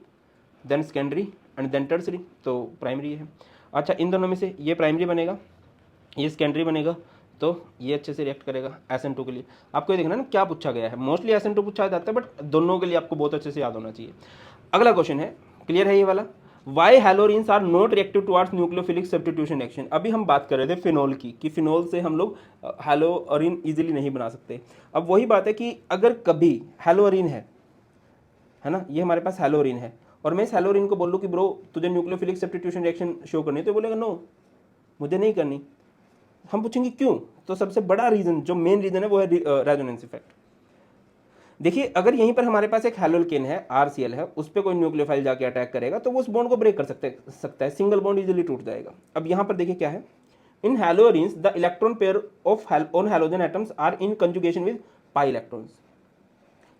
then secondary and then tertiary, तो प्राइमरी है। अच्छा, इन दोनों में से ये प्राइमरी बनेगा, ये सेकेंडरी बनेगा, तो ये अच्छे से रिएक्ट करेगा SN2 के लिए। आपको ये देखना ना क्या पूछा गया है, मोस्टली SN2 पूछा जाता है, बट दोनों के लिए आपको बहुत अच्छे से याद होना चाहिए। अगला क्वेश्चन है, क्लियर है ये वाला, why haloarenes are not reactive towards nucleophilic substitution action. अभी हम बात कर रहे थे फिनोल की, कि फिनोल से हम लोग हैलोरिन इजीली नहीं बना सकते। अब वही बात है कि अगर कभी हैलोरिन है ना, ये हमारे पास हैलोरिन है, और मैं इस हैलोरिन को बोल लूँ कि ब्रो तुझे न्यूक्लियोफिलिक सब्स्टिट्यूशन रिएक्शन शो करनी है, तो बोलेगा नो मुझे नहीं करनी। हम पूछेंगे क्यों, तो सबसे बड़ा रीजन, जो मेन रीजन है, वो है रेजोनेंस इफेक्ट। देखिए, अगर यहीं पर हमारे पास एक हैलोल्केन है, RCl है, उस पर कोई न्यूक्लियोफाइल जाके अटैक करेगा तो वो उस बॉन्ड को ब्रेक कर सकता है, सिंगल बॉन्ड इजीली टूट जाएगा। अब यहाँ पर देखिए क्या है, in haloarenes the electron pair of on halogen atoms are in conjugation with pi electrons.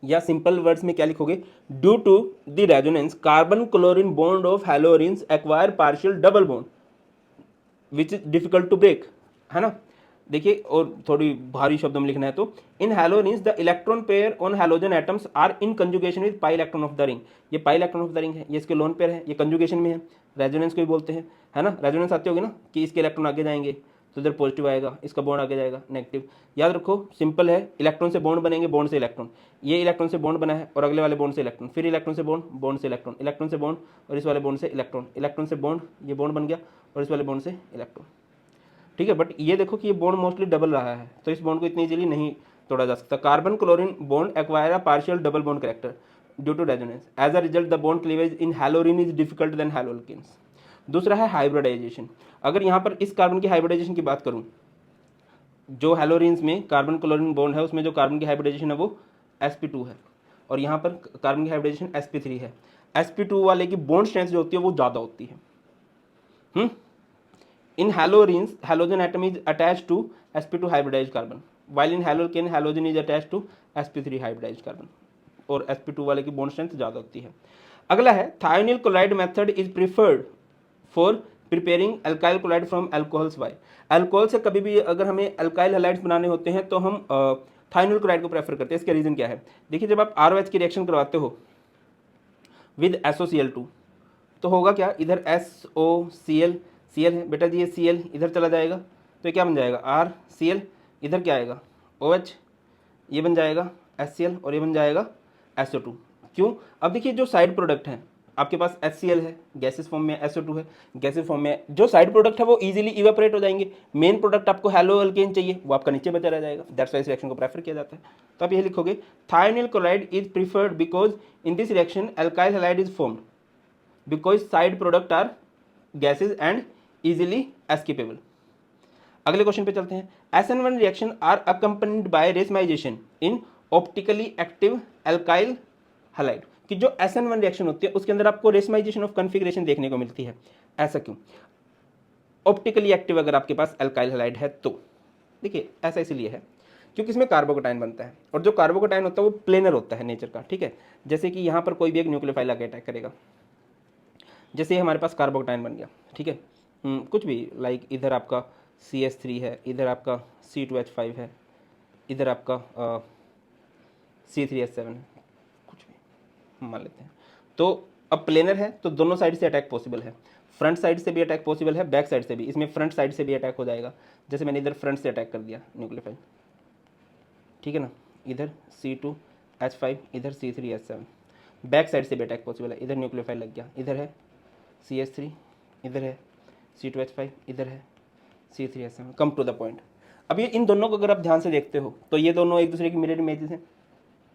या सिंपल वर्ड्स में क्या लिखोगे, due to the resonance carbon chlorine bond of haloarenes acquire partial double bond which is difficult to break, है ना। देखिए, और थोड़ी भारी शब्दों में लिखना है तो, in haloarenes the electron pair on halogen atoms are in conjugation with pi electron of the ring. ये pi electron of the ring है, ये इसके लोन पेयर है, ये कंजुगेशन में है, रेजोनेंस को भी बोलते हैं, है ना। रेजोनेंस आती होगी ना, कि इसके इलेक्ट्रॉन आगे जाएंगे तो इधर पॉजिटिव आएगा, इसका बॉन्ड आगे जाएगा नेगेटिव। याद रखो, सिंपल है, इलेक्ट्रॉन से बॉन्ड बनेंगे, बॉन्ड से इलेक्ट्रॉन, ये इलेक्ट्रॉन से बॉन्ड बना है और अगले वाले बॉन्ड से इलेक्ट्रॉन, फिर इलेक्ट्रॉन से बॉन्ड, बॉन्ड से इलेक्ट्रॉन, इलेक्ट्रॉन से बॉन्ड और इस वाले बॉन्ड से इलेक्ट्रॉन, इलेक्ट्रॉन से बॉन्ड, ये बॉन्ड बन गया और इस वाले बॉन्ड से इलेक्ट्रॉन, ठीक है। बट ये देखो कि ये बॉन्ड मोस्टली डबल रहा है, तो इस बॉन्ड को इतनी इजीली नहीं तोड़ा जा सकता। Carbon chlorine bond acquire a partial double bond character due to resonance, as a result the bond cleavage in haloarene is difficult than haloalkanes. दूसरा है हाइब्रिडाइजेशन। अगर यहाँ पर इस कार्बन की हाइब्रिडाइजेशन की बात करूँ, जो हैलोरिन्स में कार्बन क्लोरीन बॉन्ड है उसमें जो कार्बन की हाइब्रिडाइजेशन है वो sp2 है, और यहाँ पर कार्बन की हाइब्रिडाइजेशन sp3 है। sp2 वाले की बॉन्ड स्ट्रेंथ जो होती है वो ज़्यादा होती है। In halorines, halogen atom is attached to sp2 hybridized carbon, while in halocane, halogen is attached to sp3 hybridized carbon, और sp2 वाले की बॉन्ड स्ट्रेंथ ज़्यादा होती है। अगला है, thionyl chloride method is preferred for preparing alkyl chloride from alcohols why. Alcohol से कभी भी अगर हमें अल्काइल हैलाइड्स बनाने होते हैं तो हम थायोनिल क्लोराइड को प्रेफर करते हैं। इसका रीज़न क्या है, देखिए, जब आप ROH की रिएक्शन करवाते हो विद SOCl2 तो होगा क्या, इधर SOCl Cl है बेटा जी, ये Cl इधर चला जाएगा तो ये क्या बन जाएगा RCl, इधर क्या आएगा OH, ये बन जाएगा HCl और ये बन जाएगा SO2। क्यों, अब देखिए जो साइड प्रोडक्ट हैं आपके पास HCl है गैसेस फॉर्म में, SO2 है गैसेस फॉर्म में, जो साइड प्रोडक्ट है वो इजीली इवेपोरेट हो जाएंगे। मेन प्रोडक्ट आपको हैलो अल्केन चाहिए, वो आपका नीचे बचा रह जाएगा, दैट्स वाई इस रिएक्शन को प्रेफर किया जाता है। तो आप ये लिखोगे, thionyl chloride is preferred because in this reaction alkyl halide is formed because side product are gases and easily escapable. अगले क्वेश्चन पे चलते हैं। SN1 reaction are accompanied by racemisation in optically active alkyl halide, कि जो SN1 reaction होती है उसके अंदर आपको रेसमाइजेशन ऑफ कॉन्फ़िगरेशन देखने को मिलती है। ऐसा क्यों, ऑप्टिकली एक्टिव अगर आपके पास अल्काइल हैलाइड है तो, देखिए ऐसा इसलिए है क्योंकि इसमें कार्बोकेटाइन बनता है, और जो कार्बोकेटाइन होता है वो प्लेनर होता है नेचर का, ठीक है। जैसे कि यहाँ पर कोई भी एक न्यूक्लियोफाइल आके अटैक करेगा, जैसे हमारे पास कार्बोकेटाइन बन गया, ठीक है, कुछ भी लाइक इधर आपका CH3 है, इधर आपका C2H5 है, इधर आपका C3H7 है, कुछ भी मान लेते हैं, तो अब प्लेनर है तो दोनों साइड से अटैक पॉसिबल है, फ्रंट साइड से भी अटैक पॉसिबल है, बैक साइड से भी। इसमें फ्रंट साइड से भी अटैक हो जाएगा, जैसे मैंने इधर फ्रंट से अटैक कर दिया न्यूक्लियोफाइल, ठीक है ना, इधर C2H5, इधर C3H7। बैक साइड से भी अटैक पॉसिबल है, इधर न्यूक्लियोफाइल लग गया, इधर है CH3, इधर है C2H5, इधर है C3H7। Come to the point. अब ये इन दोनों को अगर आप ध्यान से देखते हो तो ये दोनों एक दूसरे की मिरर इमेजेस हैं,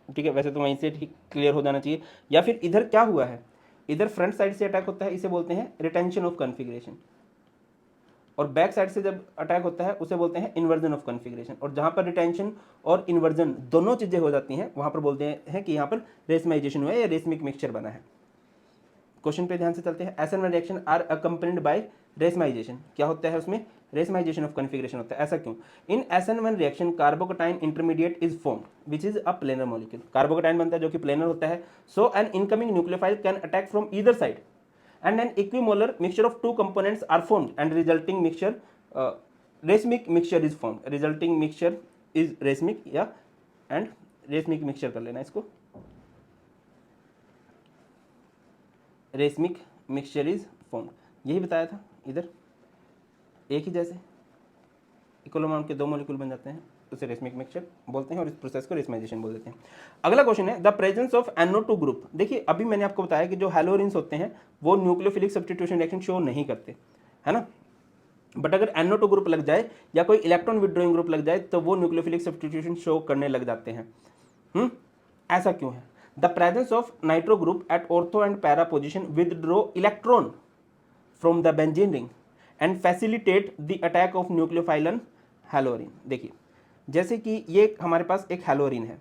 ठीक है। वैसे तो वहीं से ठीक क्लियर हो जाना चाहिए। या फिर इधर क्या हुआ है, इधर फ्रंट साइड से अटैक होता है, इसे बोलते हैं रिटेंशन ऑफ कॉन्फ़िगरेशन, और बैक साइड से जब अटैक होता है उसे बोलते हैं इन्वर्जन ऑफ कॉन्फ़िगरेशन। और जहाँ पर रिटेंशन और इन्वर्जन दोनों चीज़ें हो जाती हैं वहाँ पर बोलते हैं कि यहाँ पर रेसमाइजेशन हुआ है या रेसमिक मिक्सचर बना है। क्वेश्चन पे ध्यान से चलते हैं। SN1 reaction are accompanied by racemisation. क्या होता है उसमें, रेसमाइजेशन ऑफ कॉन्फ़िगरेशन होता है। ऐसा क्यों? In SN1 reaction carbocation intermediate is formed which is a planar molecule. Carbocation बनता है जो कि प्लेनर होता है। So an incoming nucleophile can attack from either side and an equimolar mixture of two components are formed and resulting mixture racemic mixture is formed। resulting mixture is racemic या and racemic mixture कर लेना इसको, racemic mixture is formed। यही बताया था, इधर एक ही जैसे इक्वल अमाउंट के दो मॉलिक्यूल बन जाते हैं, उसे रेसमिक मिक्सचर बोलते हैं और इस प्रोसेस को रेसमाइजेशन बोल देते हैं। अगला क्वेश्चन है the presence of NO2 group. देखिए अभी मैंने आपको बताया कि जो हैलोरिन्स होते हैं वो न्यूक्लियोफिलिक सब्स्टिट्यूशन रिएक्शन शो नहीं करते, है ना। बट अगर NO2 ग्रुप लग जाए या कोई इलेक्ट्रॉन विड्रॉइंग ग्रुप लग जाए तो वो न्यूक्लियोफिलिक सब्स्टिट्यूशन शो करने लग जाते हैं। ऐसा क्यों है? The presence of nitro group at ortho and para position withdraw electron from the benzene ring and facilitate the attack of nucleophile on haloarene. देखिए जैसे कि ये हमारे पास एक हैलोरिन है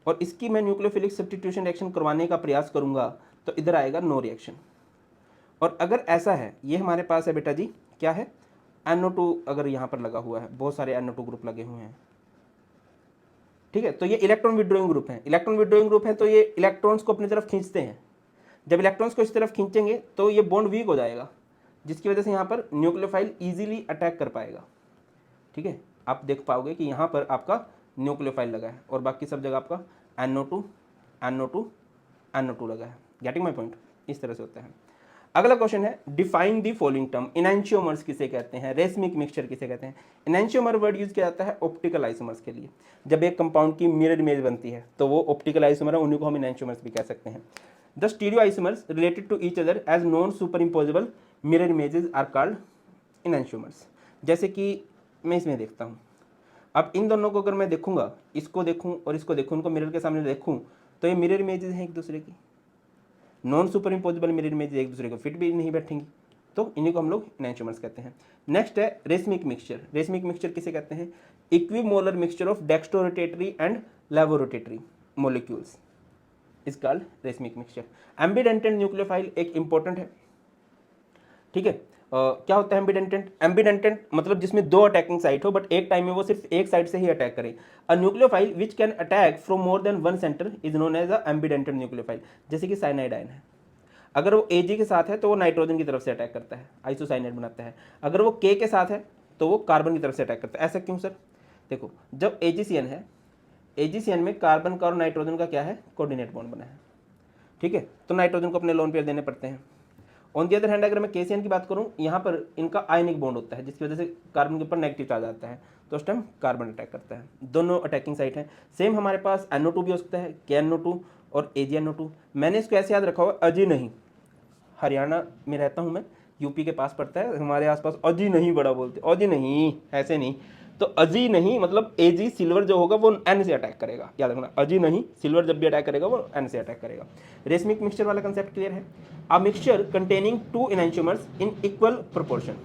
और इसकी मैं न्यूक्लियोफिलिक सब्स्टिट्यूशन रिएक्शन करवाने का प्रयास करूंगा तो इधर आएगा नो रिएक्शन। और अगर ऐसा है, ये हमारे पास है बेटा जी क्या है, NO2 अगर यहाँ पर लगा हुआ है, बहुत सारे NO2 ग्रुप लगे हुए हैं, ठीक है, तो ये इलेक्ट्रॉन विड्रॉइंग ग्रुप है। इलेक्ट्रॉन विड्रॉइंग ग्रुप है तो ये इलेक्ट्रॉन्स को अपनी तरफ खींचते हैं। जब इलेक्ट्रॉन्स को इस तरफ खींचेंगे तो ये बॉन्ड वीक हो जाएगा, जिसकी वजह से यहाँ पर न्यूक्लियोफाइल ईजिली अटैक कर पाएगा, ठीक है। आप देख पाओगे कि यहाँ पर आपका न्यूक्लियोफाइल लगा है और बाकी सब जगह आपका NO2 NO2 NO2 लगा है। Getting my point? इस तरह से होता है। अगला क्वेश्चन है डिफाइन दी फॉलोइंग टर्म। इनैंशियोमर्स किसे कहते हैं, रेसमिक मिक्सचर किसे कहते हैं? इनैंशियोमर वर्ड यूज किया जाता है ऑप्टिकल आइसोमर्स के लिए। जब एक कंपाउंड की मिरर इमेज बनती है तो वो ऑप्टिकल आइसोमर है, उन्हीं को हम इनैंशियोमर्स भी कह सकते हैं। The stereo isomers related to each other as non superimposable mirror images are called enantiomers. जैसे कि मैं इसमें देखता हूँ, अब इन दोनों को अगर मैं देखूंगा, इसको देखूं और इसको देखूं, उनको मिरर के सामने देखूं तो ये मिरर इमेजेस हैं एक दूसरे की, non superimposable mirror images एक दूसरे को फिट भी नहीं बैठेंगी, तो इन्हीं को हम लोग इनैंशियोमर्स कहते हैं। नेक्स्ट है रेसमिक मिक्सचर। रेसमिक मिक्सचर किसे कहते हैं? Equimolar mixture of dextrorotatory and laevorotatory molecules is called racemic mixture. Ambidentate nucleophile एक इंपॉर्टेंट है, ठीक है। क्या होता है एम्बिडेंटेंट? एम्बिडेंटेंट मतलब जिसमें दो अटैकिंग साइट हो बट एक टाइम में वो सिर्फ एक साइड से ही अटैक करे। A nucleophile which can attack from more than one centre is known as a ambidentate nucleophile. जैसे कि साइनाइड आयन है, अगर वो Ag के साथ है तो वो नाइट्रोजन की तरफ से अटैक करता है, आइसोसाइनाइड बनाता है। अगर वो K के साथ है तो वो कार्बन की तरफ से अटैक करता है। ऐसा क्यों सर? देखो जब AgCN है, AgCN में कार्बन का और नाइट्रोजन का क्या है, कोऑर्डिनेट बॉन्ड बना है, ठीक है, तो नाइट्रोजन को अपने लोन पेयर देने पड़ते हैं। ऑन दी अदर हैंड अगर मैं KCN की बात करूं, यहाँ पर इनका आयनिक बॉन्ड होता है जिसकी वजह से कार्बन के ऊपर नेगेटिव चार्ज आता है, तो उस टाइम कार्बन अटैक करता है। दोनों अटैकिंग साइट है। सेम हमारे पास NO2 भी हो सकता है, KNO2 और AgNO2। मैंने इसको ऐसे याद रखा हुआ, अजी नहीं, हरियाणा में रहता हूँ मैं, यूपी के पास पड़ता है, हमारे आसपास अजी नहीं बड़ा बोलते, अजी नहीं ऐसे नहीं, तो अजी नहीं मतलब Ag सिल्वर जो होगा वो N से अटैक करेगा, याद रखना, अजी नहीं सिल्वर जब भी अटैक करेगा वो N से अटैक करेगा। रेसमिक मिक्सचर वाला कंसेप्ट क्लियर है? A mixture containing two enantiomers in equal proportion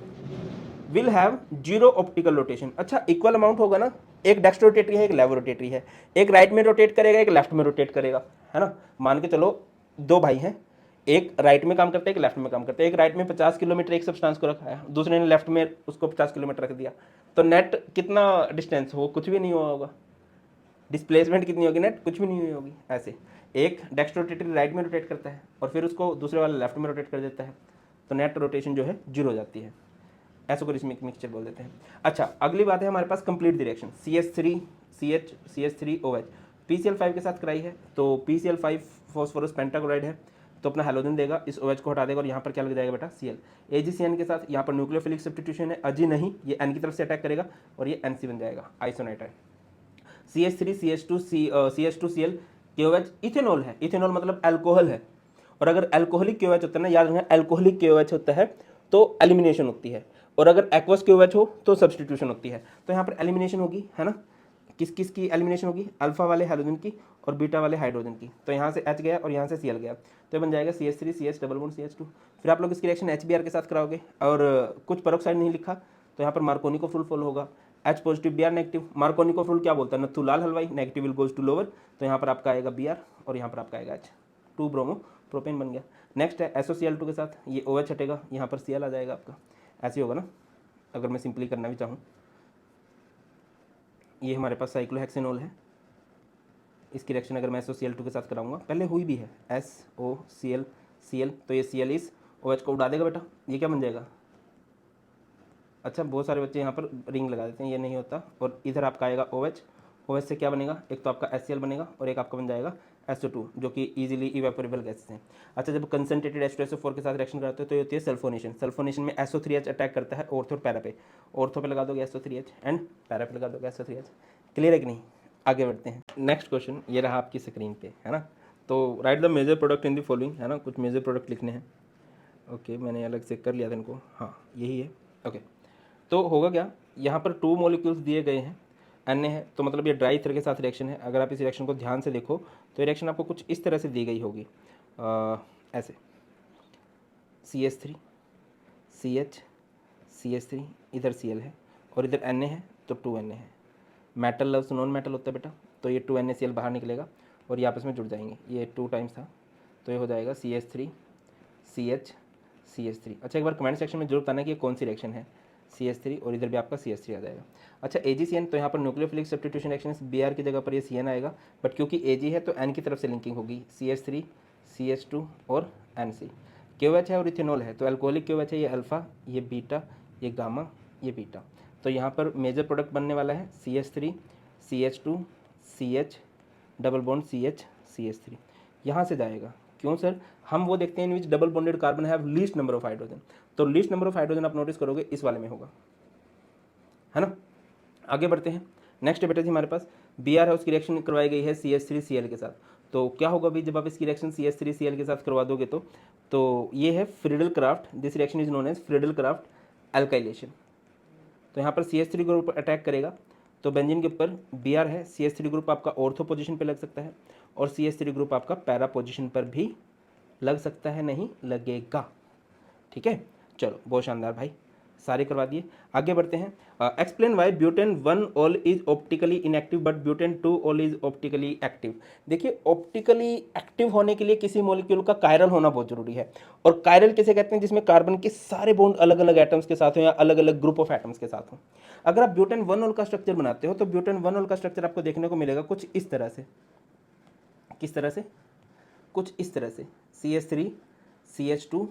will have zero optical rotation. अच्छा इक्वल अमाउंट होगा ना, एक डेक्स्ट्रो रोटेटरी है एक लेवो रोटेटरी है, एक राइट में रोटेट करेगा एक लेफ्ट में रोटेट करेगा, है ना। मान के चलो दो भाई हैं, एक राइट में काम करता है एक लेफ्ट में काम करता है। एक राइट में 50 किलोमीटर एक सब्सटेंस को रखा है, दूसरे ने लेफ्ट में उसको 50 किलोमीटर रख दिया, तो नेट कितना डिस्टेंस हो, कुछ भी नहीं हुआ होगा। डिस्प्लेसमेंट कितनी होगी नेट, कुछ भी नहीं हुई होगी। ऐसे एक डेक्स्ट्रो रोटेटरी राइट में रोटेट करता है और फिर उसको दूसरे वाला लेफ्ट में रोटेट कर देता है, तो नेट रोटेशन जो है जीरो हो जाती है। ऐसे को रेसमिक मिक्सचर बोल देते हैं। अच्छा अगली बात है हमारे पास complete the reaction. CH3OH PCl5 के साथ कराई है, तो PCl5 फॉस्फोरस पेंटाक्लोराइड है, तो अपना हेलोजन देगा, इस OH को हटा देगा और यहाँ पर क्या लग जाएगा बेटा Cl। AgCN के साथ यहाँ पर न्यूक्लियोफिलिक सब्स्टिट्यूशन है, अजी नहीं, ये N की तरफ से अटैक करेगा और ये NC बन जाएगा, आइसोनाइट्राइल। CH3 CH2Cl KOH इथेनॉल है, इथेनॉल मतलब अल्कोहल है, और अगर अल्कोहलिक KOH होता है ना, याद रखना अल्कोहलिक KOH होता है तो एलिमिनेशन होती है, और अगर एक्वस KOH हो तो सब्स्टिट्यूशन होती है। तो यहाँ पर एलिमिनेशन होगी, है ना, किस किस की एलिमिनेशन होगी, अल्फा वाले हाइड्रोजन की और बीटा वाले हाइड्रोजन की। तो यहाँ से H गया और यहाँ से Cl गया, तो ये बन जाएगा CH3 CH double bond CH2। फिर आप लोग इसकी रिएक्शन HBr के साथ कराओगे, और कुछ पेरोक्साइड नहीं लिखा तो यहाँ पर मार्कोनी को फुल फॉलो होगा, H positive Br negative. Markovnikov rule क्या बोलता है, Nathu Lal Halwai, negative will goes to lower, तो यहाँ पर आपका आएगा Br और यहाँ पर आपका आएगा H, 2 ब्रोमो प्रोपेन बन गया। नेक्स्ट है SOCl2 के साथ ये OH हटेगा, यहाँ पर Cl आ जाएगा आपका, ऐसे होगा ना अगर मैं सिंपली करना भी चाहूँ। ये हमारे पास साइक्लोहेक्सेनॉल है, इसकी रिएक्शन अगर मैं SOCl2 के साथ कराऊंगा, पहले हुई भी है SOCl Cl, तो ये Cl इस OH को उड़ा देगा बेटा, ये क्या बन जाएगा। अच्छा, बहुत सारे बच्चे यहाँ पर रिंग लगा देते हैं, ये नहीं होता, और इधर आपका आएगा OH से क्या बनेगा, एक तो आपका HCl बनेगा और एक आपका बन जाएगा SO2, जो कि इजीली इवेपोरेबल गैसेस हैं। अच्छा, जब कंसनट्रेटेड H2SO4 के साथ रिएक्शन कराते हो तो ये होती है सल्फोनेशन। सल्फोनेशन में SO3H अटैक करता है ऑर्थो और पैरा पे, ऑर्थो पे लगा दोगे SO3H एंड पैरा पे लगा दोगे SO3H। क्लियर है कि नहीं, आगे बढ़ते हैं। नेक्स्ट क्वेश्चन ये रहा आपकी स्क्रीन पे, है ना, तो write the major product in the following, है ना, कुछ मेजर प्रोडक्ट लिखने हैं। ओके, मैंने अलग से कर लिया था इनको, हाँ यही है। ओके, तो होगा क्या, यहाँ पर 2 मॉलिक्यूल्स दिए गए हैं, Na है, तो मतलब ये ड्राई ईथर के साथ रिएक्शन है। अगर आप इस रिएक्शन को ध्यान से देखो तो ये रिएक्शन आपको कुछ इस तरह से दी गई होगी, ऐसे CH3 CH CH3, इधर Cl है और इधर Na है, तो 2Na है। मेटल लव्स नॉन मेटल होता है बेटा, तो ये 2NaCl बाहर निकलेगा और ये आपस में जुड़ जाएंगे, ये 2 टाइम्स था, तो ये हो जाएगा CH3 CH CH3। अच्छा, एक बार कमेंट सेक्शन में जरूर बताना कि ये कौन सी रिएक्शन है, CH3 और इधर भी आपका CH3 आ जाएगा। अच्छा, AgCN, तो यहाँ पर न्यूक्लियोफिलिक सब्स्टिट्यूशन रिएक्शन Br की जगह पर ये CN आएगा, बट क्योंकि Ag है तो N की तरफ से लिंकिंग होगी, CH3 CH2 और NC। KOH है और इथेनॉल है, तो अल्कोहलिक KOH है, ये अल्फा, ये बीटा, ये गामा, ये बीटा। तो यहाँ पर मेजर प्रोडक्ट बनने वाला है CH3 CH2 CH double bond CH CH3, यहाँ से जाएगा। क्यों सर, हम वो देखते हैं in which double bonded carbon have least number of hydrogen, तो लीस्ट नंबर ऑफ हाइड्रोजन आप नोटिस करोगे इस वाले में होगा, है ना। आगे बढ़ते हैं। नेक्स्ट बेटा जी हमारे पास Br है, उसकी रिएक्शन करवाई गई है CH3Cl के साथ, तो क्या होगा भाई जब आप इसकी रिएक्शन CH3Cl के साथ करवा दोगे तो ये है Friedel Crafts, this reaction is known as Friedel Crafts alkylation. तो यहाँ पर CH3 ग्रुप अटैक करेगा, तो बेंजीन के ऊपर Br है, CH3 ग्रुप आपका ऑर्थो पोजीशन पे लग सकता है और CH3 ग्रुप आपका पैरा पोजीशन पर भी लग सकता है, नहीं लगेगा, ठीक है। चलो, बहुत शानदार भाई, सारे करवा दिए। आगे बढ़ते हैं। Explain why butane 1 ol is optically inactive but butane 2 ol is optically active. देखिए, ऑप्टिकली एक्टिव होने के लिए किसी मॉलिक्यूल का कायरल होना बहुत जरूरी है, और कायरल किसे कहते हैं, जिसमें कार्बन के सारे बॉन्ड अलग अलग एटम्स के साथ हो या अलग अलग ग्रुप ऑफ एटम्स के साथ हो। अगर आप ब्यूटेन 1 ऑल का स्ट्रक्चर बनाते हो तो ब्यूटेन 1 ऑल का स्ट्रक्चर आपको देखने को मिलेगा कुछ इस तरह से, किस तरह से, कुछ इस तरह से, CH3 CH2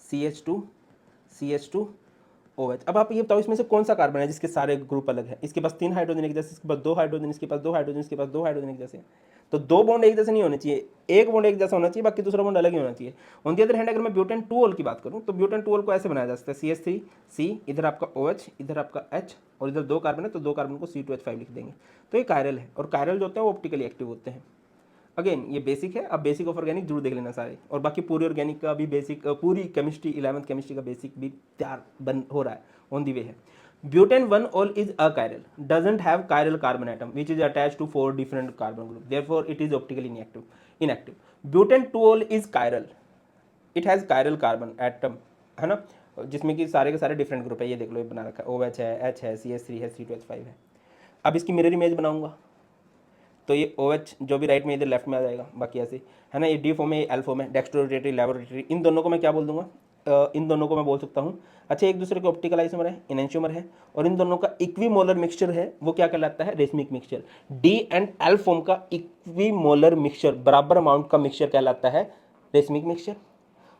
CH2 CH2 OH। अब आप ये बताओ इसमें से कौन सा कार्बन है जिसके सारे ग्रुप अलग है, इसके पास 3 हाइड्रोजन एक जैसे, इसके पास 2 हाइड्रोजन, इसके पास 2 हाइड्रोजन, इसके पास 2 हाइड्रोजन एक जैसे, तो 2 बॉन्ड एक जैसे नहीं होने चाहिए, एक बॉन्ड एक जैसा होना चाहिए, बाकी दूसरा बॉन्ड अलग ही होना चाहिए। ऑन द अदर हैंड अगर मैं ब्यूटेन 2 ऑल की बात करूं तो ब्यूटेन 2 ऑल को ऐसे बनाया जा सकता है, CH3 C, इधर आपका OH, इधर आपका H और इधर 2 कार्बन है, तो 2 कार्बन को C2H5 लिख देंगे, तो ये कायरल है। और कायरल जो होते हैं वो ऑप्टिकली एक्टिव होते हैं। अगेन ये बेसिक है, अब बेसिक ऑफ ऑर्गेनिक जरूर देख लेना सारे, और बाकी पूरी ऑर्गेनिक का भी बेसिक, पूरी केमिस्ट्री 11th केमिस्ट्री का बेसिक भी तैयार बन हो रहा है, ऑन दी वे है। Butan 1 ol is achiral, doesn't have chiral carbon atom which is attached to 4 different carbon group, therefore it is optically inactive. Butan 2 ol is chiral, it has chiral carbon atom, है ना, जिसमें कि सारे के सारे different group है, ये देख लो, ये बना रखा है, OH है, H है, CH3 है, C2H5 है। अब इसकी मिरर इमेज बनाऊंगा तो ये OH जो भी राइट में इधर लेफ्ट में आ जाएगा, बाकी ऐसे, है ना, ये D फॉर्म है, ये L फॉर्म है, डेक्स्ट्रोरोटेटरी लैबोरेटरी, इन दोनों को मैं क्या बोल दूंगा, इन दोनों को मैं बोल सकता हूँ, अच्छा, एक दूसरे के ऑप्टिकल आइसोमर है, इनेंशियोमर है, और इन दोनों का इक्विमोलर मिक्सचर है, वो क्या कहलाता है, racemic mixture. D and L form का इक्विमोलर मिक्सचर, बराबर अमाउंट का मिक्सचर कहलाता है रेशमिक मिक्सचर।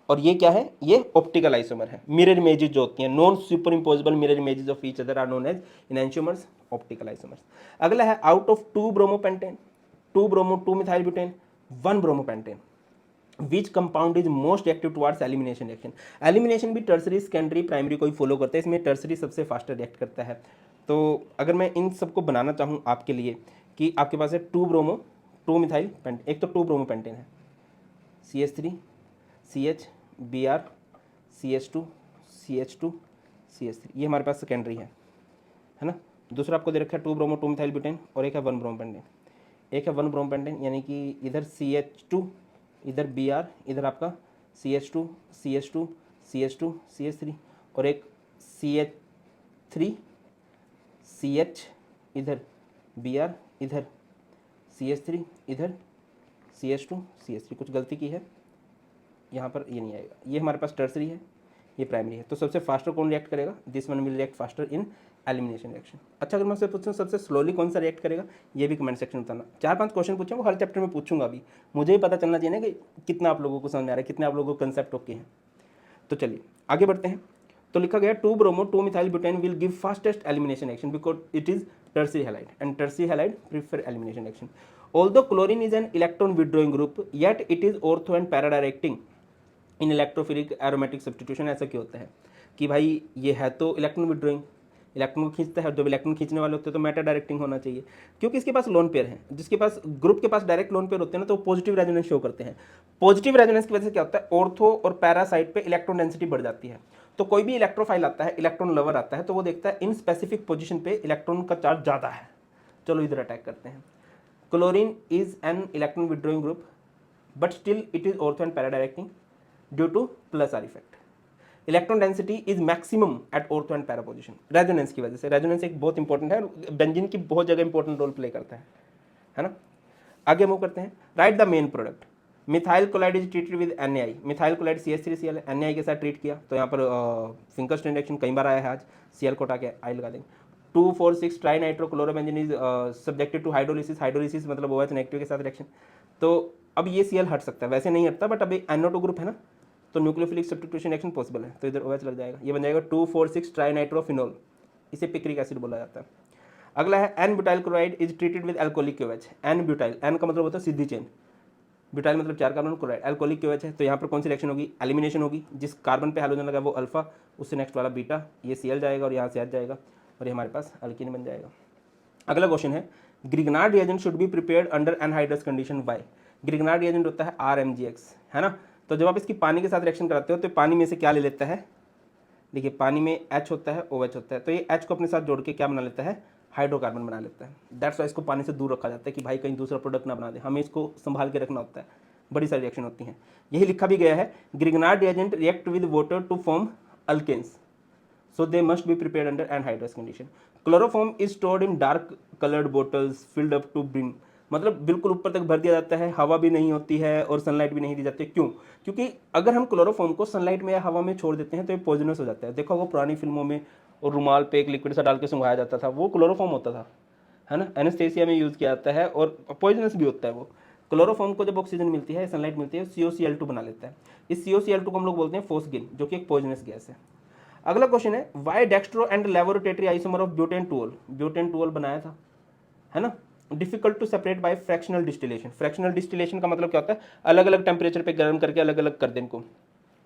और ये क्या है, ये ऑप्टिकल आइसोमर है। मिरर इमेजेस जो होती हैं, non superimposable mirror images of each other are known as enantiomers, optical isomers. अगला है out of 2 bromopentane, 2 bromo 2 methyl butane 1 bromopentane, which compound is most active towards elimination reaction. Elimination भी tertiary secondary primary को ही follow करता है, इसमें tertiary सबसे faster react करता है। तो अगर मैं इन सबको बनाना चाहूँ आपके लिए कि आपके पास है 2 ब्रोमो 2 मिथाइल पेंट, एक तो 2 ब्रोमो पेंटेन है, CH3 CH Br CH2 CH2 CH3, ये हमारे पास सेकेंडरी है ना। दूसरा आपको दे रखा है 2 ब्रोमो 2 मिथाइल ब्यूटेन और एक है 1 ब्रोमो पेंटेन, एक है 1 ब्रोमो पेंटेन, यानी कि इधर CH2 इधर Br इधर आपका CH2 CH2 CH2 CH3 और एक CH3 CH इधर Br इधर CH3 इधर CH2 CH3, कुछ गलती की है यहाँ पर, ये नहीं आएगा, ये हमारे पास टर्सरी है, ये प्राइमरी है। तो सबसे फास्टर कौन रिएक्ट करेगा, this one will react faster in elimination reaction. अच्छा, अगर मैं आपसे पूछूँ सबसे स्लोली कौन सा रिएक्ट करेगा, ये भी कमेंट सेक्शन में बताना। 4-5 क्वेश्चन पूछे, वो हर चैप्टर में पूछूंगा अभी, मुझे ही पता चलना चाहिए ना कि कितना आप लोगों को समझ में आ रहा है, कितने आप लोगों को कंसेप्ट ओके हैं। तो चलिए आगे बढ़ते हैं। तो लिखा गया 2 bromo 2 methyl butane will give fastest elimination action because it is tertiary halide and tertiary halide prefer elimination action. Although chlorine is an electron withdrawing group yet it is ortho and para directing in electrophilic aromatic substitution. ऐसा क्यों होता है कि भाई ये है तो electron withdrawing, electron को खींचता है, और जब इलेक्ट्रॉन खींचने वाले होते हैं तो मैटर डायरेक्टिंग होना चाहिए, क्योंकि इसके पास लोन पेयर है। जिसके पास ग्रुप के पास डायरेक्ट लोन पेयर होते हैं ना, तो पॉजिटिव रेजोनेंस शो करते हैं। पॉजिटिव रेजोनेंस की वजह से क्या होता है, ऑर्थो और पैरा साइड पे इलेक्ट्रॉन डेंसिटी बढ़ जाती है। तो कोई भी इलेक्ट्रोफाइल आता है, इलेक्ट्रॉन लवर आता है, तो वो देखता है इन स्पेसिफिक पोजिशन पे इलेक्ट्रॉन का चार्ज ज़्यादा है, चलो इधर अटैक करते हैं। Chlorine is an electron withdrawing group but still it is ortho and para directing due to plus R effect. Electron density is maximum at ortho and para position, resonance की वजह से। Resonance एक बहुत important है, benzene की बहुत जगह important role play करता है ना। आगे मूव करते हैं। Right the main product. Methyl chloride is treated with NaI, methyl chloride CH3Cl है, NaI के साथ ट्रीट किया, तो यहाँ पर फिंकरस्टीन रिएक्शन कई बार आया है आज, Cl को हटा के आई लगा देंगे। 2,4,6 trinitro chlorobenzene is subjected to hydrolysis, hydrolysis मतलब OH नेगेटिव के साथ रिएक्शन। तो अब ये Cl हट सकता है, वैसे नहीं हटता, बट अभी NO2 ग्रुप है ना, तो न्यूक्लियोफिलिक सब्स्टिट्यूशन रिएक्शन पॉसिबल है, तो इधर OH लग जाएगा, ये बन जाएगा 2,4,6 ट्राई नाइट्रोफिनोल, इसे पिक्रिक एसिड बोला जाता है। अगला है n butyl chloride is treated with alcoholic KOH। N butyl, n का मतलब होता है सीधी चेन, ब्यूटाइल मतलब 4 कार्बन, क्लोराइड एल्कोहलिक KOH है, तो यहाँ पर कौन सी रिएक्शन होगी, एलिमिनेशन होगी। जिस कार्बन पे हाइड्रोजन लगा वो अल्फा, उससे नेक्स्ट वाला बीटा, ये Cl जाएगा और यहाँ से H जाएगा, और ये हमारे पास अल्कीन बन जाएगा। अगला क्वेश्चन है, Grignard reagent should be prepared under anhydrous condition bye. Grignard reagent होता है RMgX, है ना। तो जब आप इसकी पानी के साथ रिएक्शन कराते हो तो पानी में से क्या ले लेता है, देखिए पानी में H होता है, OH होता है, तो ये H को अपने साथ जोड़ के क्या बना लेता है, हाइड्रोकार्बन बना लेता है। दैट्स वाई इसको पानी से दूर रखा जाता है कि भाई कहीं दूसरा प्रोडक्ट ना बना दे, हमें इसको संभाल के रखना होता है, बड़ी सारी रिएक्शन होती हैं। यही लिखा भी गया है, Grignard reagent react with water to form alkanes, so they must be prepared under anhydrous condition. Chloroform is stored in dark colored bottles filled up to brim, मतलब बिल्कुल ऊपर तक भर दिया जाता है, हवा भी नहीं होती है और सनलाइट भी नहीं दी जाती है। क्यों, क्योंकि अगर हम क्लोरोफॉर्म को सनलाइट में या हवा में छोड़ देते हैं तो ये पॉइजनस हो जाता है। देखो वो पुरानी फिल्मों में और रुमाल पे एक लिक्विड सा डाल के सुंघाया जाता था, वो क्लोरोफॉर्म होता था, है ना, एनेस्थेसिया में यूज़ किया जाता है और पॉइजनस भी होता है वो। क्लोरोफॉर्म को जब ऑक्सीजन मिलती है, सनलाइट मिलती है, COCl2 बना लेता है। इस COCl2 को हम लोग बोलते हैं फोस्गिन, जो कि एक पॉइजनस गैस है। अगला क्वेश्चन है, why dextro and laevorotatory isomer of butane two ol, butane two ol बनाया था, है ना, difficult to separate by fractional distillation. Fractional distillation का मतलब क्या होता है, अलग अलग टेम्परेचर पे गर्म करके अलग अलग कर दें, इनको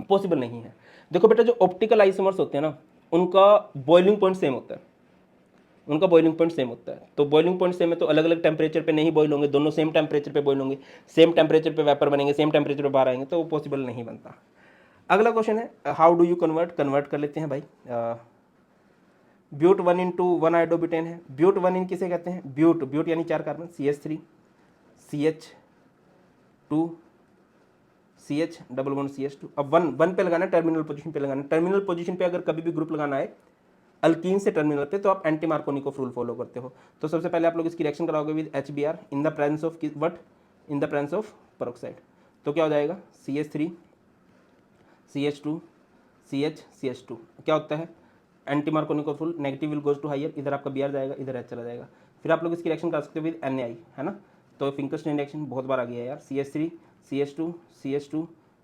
पॉसिबल नहीं है। देखो बेटा, जो ऑप्टिकल आइसोमर्स होते हैं ना, उनका बॉइलिंग पॉइंट सेम होता है, उनका बॉइलिंग पॉइंट सेम होता है। तो बॉइलिंग पॉइंट सेम है तो अलग अलग टेम्परेचर पे नहीं बॉइल होंगे, दोनों सेम टेम्परेचर पे बॉइल होंगे, सेम टेम्परेचर पे वेपर बनेंगे, सेम टेम्परेचर पे बाहर आएंगे, तो वो पॉसिबल नहीं बनता। अगला क्वेश्चन है, हाउ डू यू कन्वर्ट कर लेते हैं भाई। ब्यूट 1 इंटू 1 आइडोब्यूटेन है, ब्यूट 1 इन किसे कहते हैं, ब्यूट, ब्यूट यानी 4 carbon, CH3 CH2 CH double bond CH2। अब 1 पे लगाना है, टर्मिनल पोजीशन पे लगाना है। टर्मिनल पोजीशन पे अगर कभी भी ग्रुप लगाना है अल्कीन से टर्मिनल पे, तो आप एंटी मार्कोनिको रूल फॉलो करते हो। तो सबसे पहले आप लोग इसकी रिएक्शन कराओगे with HBr in the presence of what, in the presence of peroxide. तो क्या हो जाएगा, CH3 CH2 CH CH2, क्या होता है, anti Markovnikov rule, negative will goes to higher, इधर आपका Br जाएगा, इधर H चला जाएगा। फिर आप लोग इसकी रिएक्शन कर सकते हो विद NaI, है ना। तो फिंकरस्टीन रिएक्शन बहुत बार आ गया है यार, CH3 CH2 CH2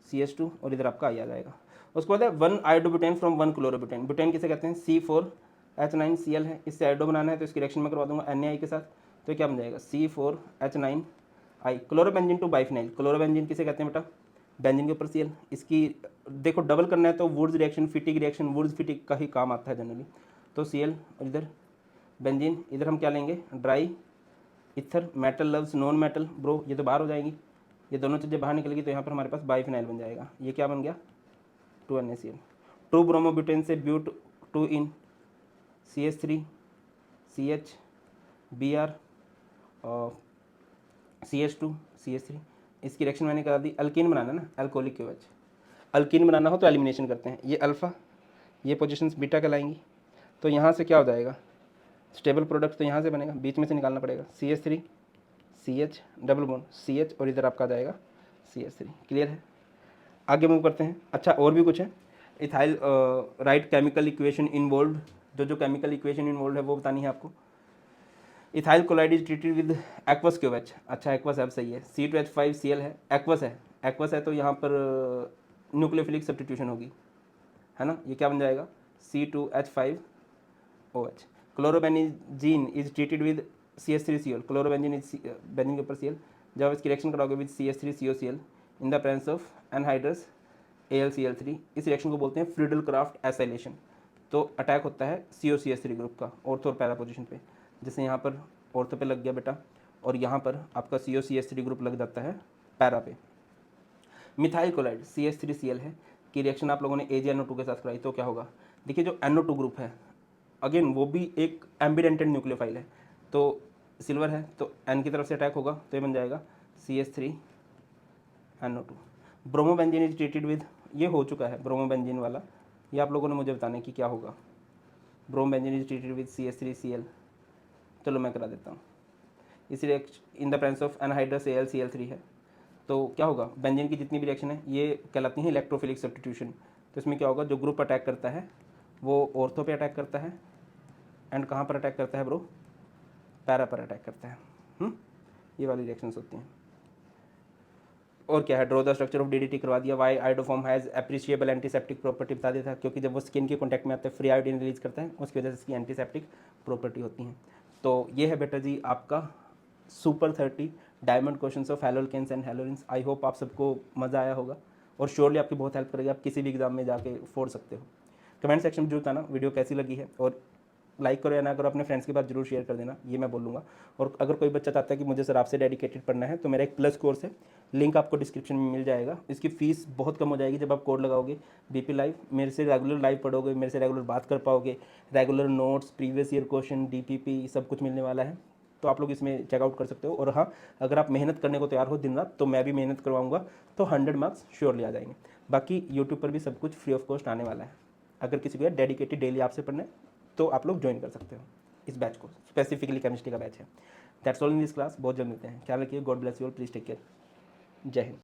CH2 और इधर आपका I आ जाएगा। उसके बाद है 1 आइडोब्यूटेन फ्रॉम 1 क्लोरोब्यूटेन। ब्यूटेन किसे कहते हैं, C4H9Cl है, इससे आइडो बनाना है तो इसकी रिएक्शन में करवा दूंगा NaI के साथ, तो क्या बन जाएगा, C4H9I। Chlorobenzene to biphenyl, chlorobenzene किसे कहते हैं बेटा, बेंजीन के ऊपर Cl। इसकी देखो डबल करना है तो Wurtz reaction, Fittig reaction, Wurtz Fittig का ही काम आता है जनरली। तो Cl और इधर बेंजीन, इधर हम क्या लेंगे, dry ether, metal loves non metal bro, ये तो बाहर हो जाएंगी, ये दोनों चीज़ें बाहर निकलेगी तो यहाँ पर हमारे पास बाईफिनाइल बन जाएगा। ये क्या बन गया, 2NaCl। 2 ब्रोमोब्यूटेन से ब्यूट 2 इन CH3 CH Br और CH2 CH3। इसकी रिएक्शन मैंने करा दी, अल्कीन बनाना ना, अल्कोहलिक के OH। अल्कीन बनाना हो तो एलिमिनेशन करते हैं, ये अल्फ़ा, ये पोजीशंस बीटा कहलाएंगी। तो यहाँ से क्या हो जाएगा, स्टेबल प्रोडक्ट तो यहाँ से बनेगा, बीच में से निकालना पड़ेगा, CH3 CH double bond CH और इधर आपका जाएगा CH3। क्लियर है, आगे मूव करते हैं। अच्छा और भी कुछ है, ethyl write chemical equation involve, जो केमिकल इक्वेशन इन्वॉल्व है वो बतानी है आपको। Ethyl chloride is treated with aqueous QH. अच्छा एक्वस अब सही है, C2H5Cl है, एक्वस है तो यहाँ पर न्यूक्लियोफिलिक सब्स्टिट्यूशन होगी, है ना, ये क्या बन जाएगा, C2H5OH। Chlorobenzene is treated with CH3Cl, chlorobenzene is benzene के ऊपर Cl, जब इसकी रिएक्शन कराओगे with CH3COCl in the presence of anhydrous AlCl3, इस रिएक्शन को बोलते हैं फ्रीडल क्राफ्ट एसाइलेशन। तो अटैक होता है COCH3 ग्रुप का ऑर्थो और पैरा पोजीशन पे, जैसे यहाँ पर ऑर्थो पे लग गया बेटा और यहाँ पर आपका COCH3 ग्रुप लग जाता है पैरा पे। मिथाइल क्लोराइड CH3Cl है कि रिएक्शन आप लोगों ने AgNO2 के साथ कराई तो क्या होगा, देखिए जो NO2 ग्रुप है अगेन वो भी एक एम्बिडेंटेड न्यूक्लियोफाइल है, तो सिल्वर है तो N की तरफ से अटैक होगा तो ये बन जाएगा CH3NO2। Bromobenzene is treated with, ये हो चुका है ब्रोमोबेंजीन वाला, ये आप लोगों ने मुझे बताने की क्या होगा। Bromobenzene is treated with CH3Cl, चलो मैं करा देता हूँ। इस reaction in the presence of anhydrous AlCl3 है तो क्या होगा, बेंजीन की जितनी भी रिएक्शन है ये कहलाती हैं इलेक्ट्रोफिलिक सब्स्टिट्यूशन। तो इसमें क्या होगा, जो ग्रुप अटैक करता है वो ऑर्थो पे अटैक करता है एंड कहाँ पर अटैक करता है ब्रो, पैरा पर अटैक करता है। ये वाली रिएक्शंस होती हैं। और क्या है, draw the structure of DDT करवा दिया। Why iodoform has appreciable antiseptic property बता दिया था, क्योंकि जब वो स्किन के कॉन्टैक्ट में आते हैं फ्री आयोडीन रिलीज करता है, उसकी वजह से इसकी एंटीसेप्टिक प्रॉपर्टी होती हैं। तो ये है बेटा जी आपका super 30 diamond questions of haloalkanes and haloarenes. I hope आप सबको मज़ा आया होगा और श्योरली आपकी बहुत हेल्प करेगी, आप किसी भी एग्जाम में जाके फोड़ सकते हो। कमेंट सेक्शन में जरूर बताना वीडियो कैसी लगी है, और लाइक करो या ना करो अपने फ्रेंड्स के पास जरूर शेयर कर देना, ये मैं बोलूँगा। और अगर कोई बच्चा चाहता है कि मुझे सर आपसे डेडिकेटेड पढ़ना है तो मेरा एक प्लस कोर्स है, लिंक आपको डिस्क्रिप्शन में मिल जाएगा। इसकी फ़ीस बहुत कम हो जाएगी जब आप कोड लगाओगे BP लाइव, मेरे से रेगुलर लाइव पढ़ोगे, मेरे से रेगुलर बात कर पाओगे, regular notes, previous year question, DPP सब कुछ मिलने वाला है, तो आप लोग इसमें चेकआउट कर सकते हो। और हाँ, अगर आप मेहनत करने को तैयार हो दिन रात तो मैं भी मेहनत करवाऊँगा, तो 100 मार्क्स श्योरली आ जाएंगे। बाकी यूट्यूब पर भी सब कुछ फ्री ऑफ कॉस्ट आने वाला है। अगर किसी को डेडिकेटेड डेली आपसे पढ़ना है तो आप लोग ज्वाइन कर सकते हो इस बैच को, स्पेसिफिकली केमिस्ट्री का बैच है। That's all in this class, बहुत जल्द मिलते हैं, ख्याल रखिए, God bless you all, please take care, Jai Hind.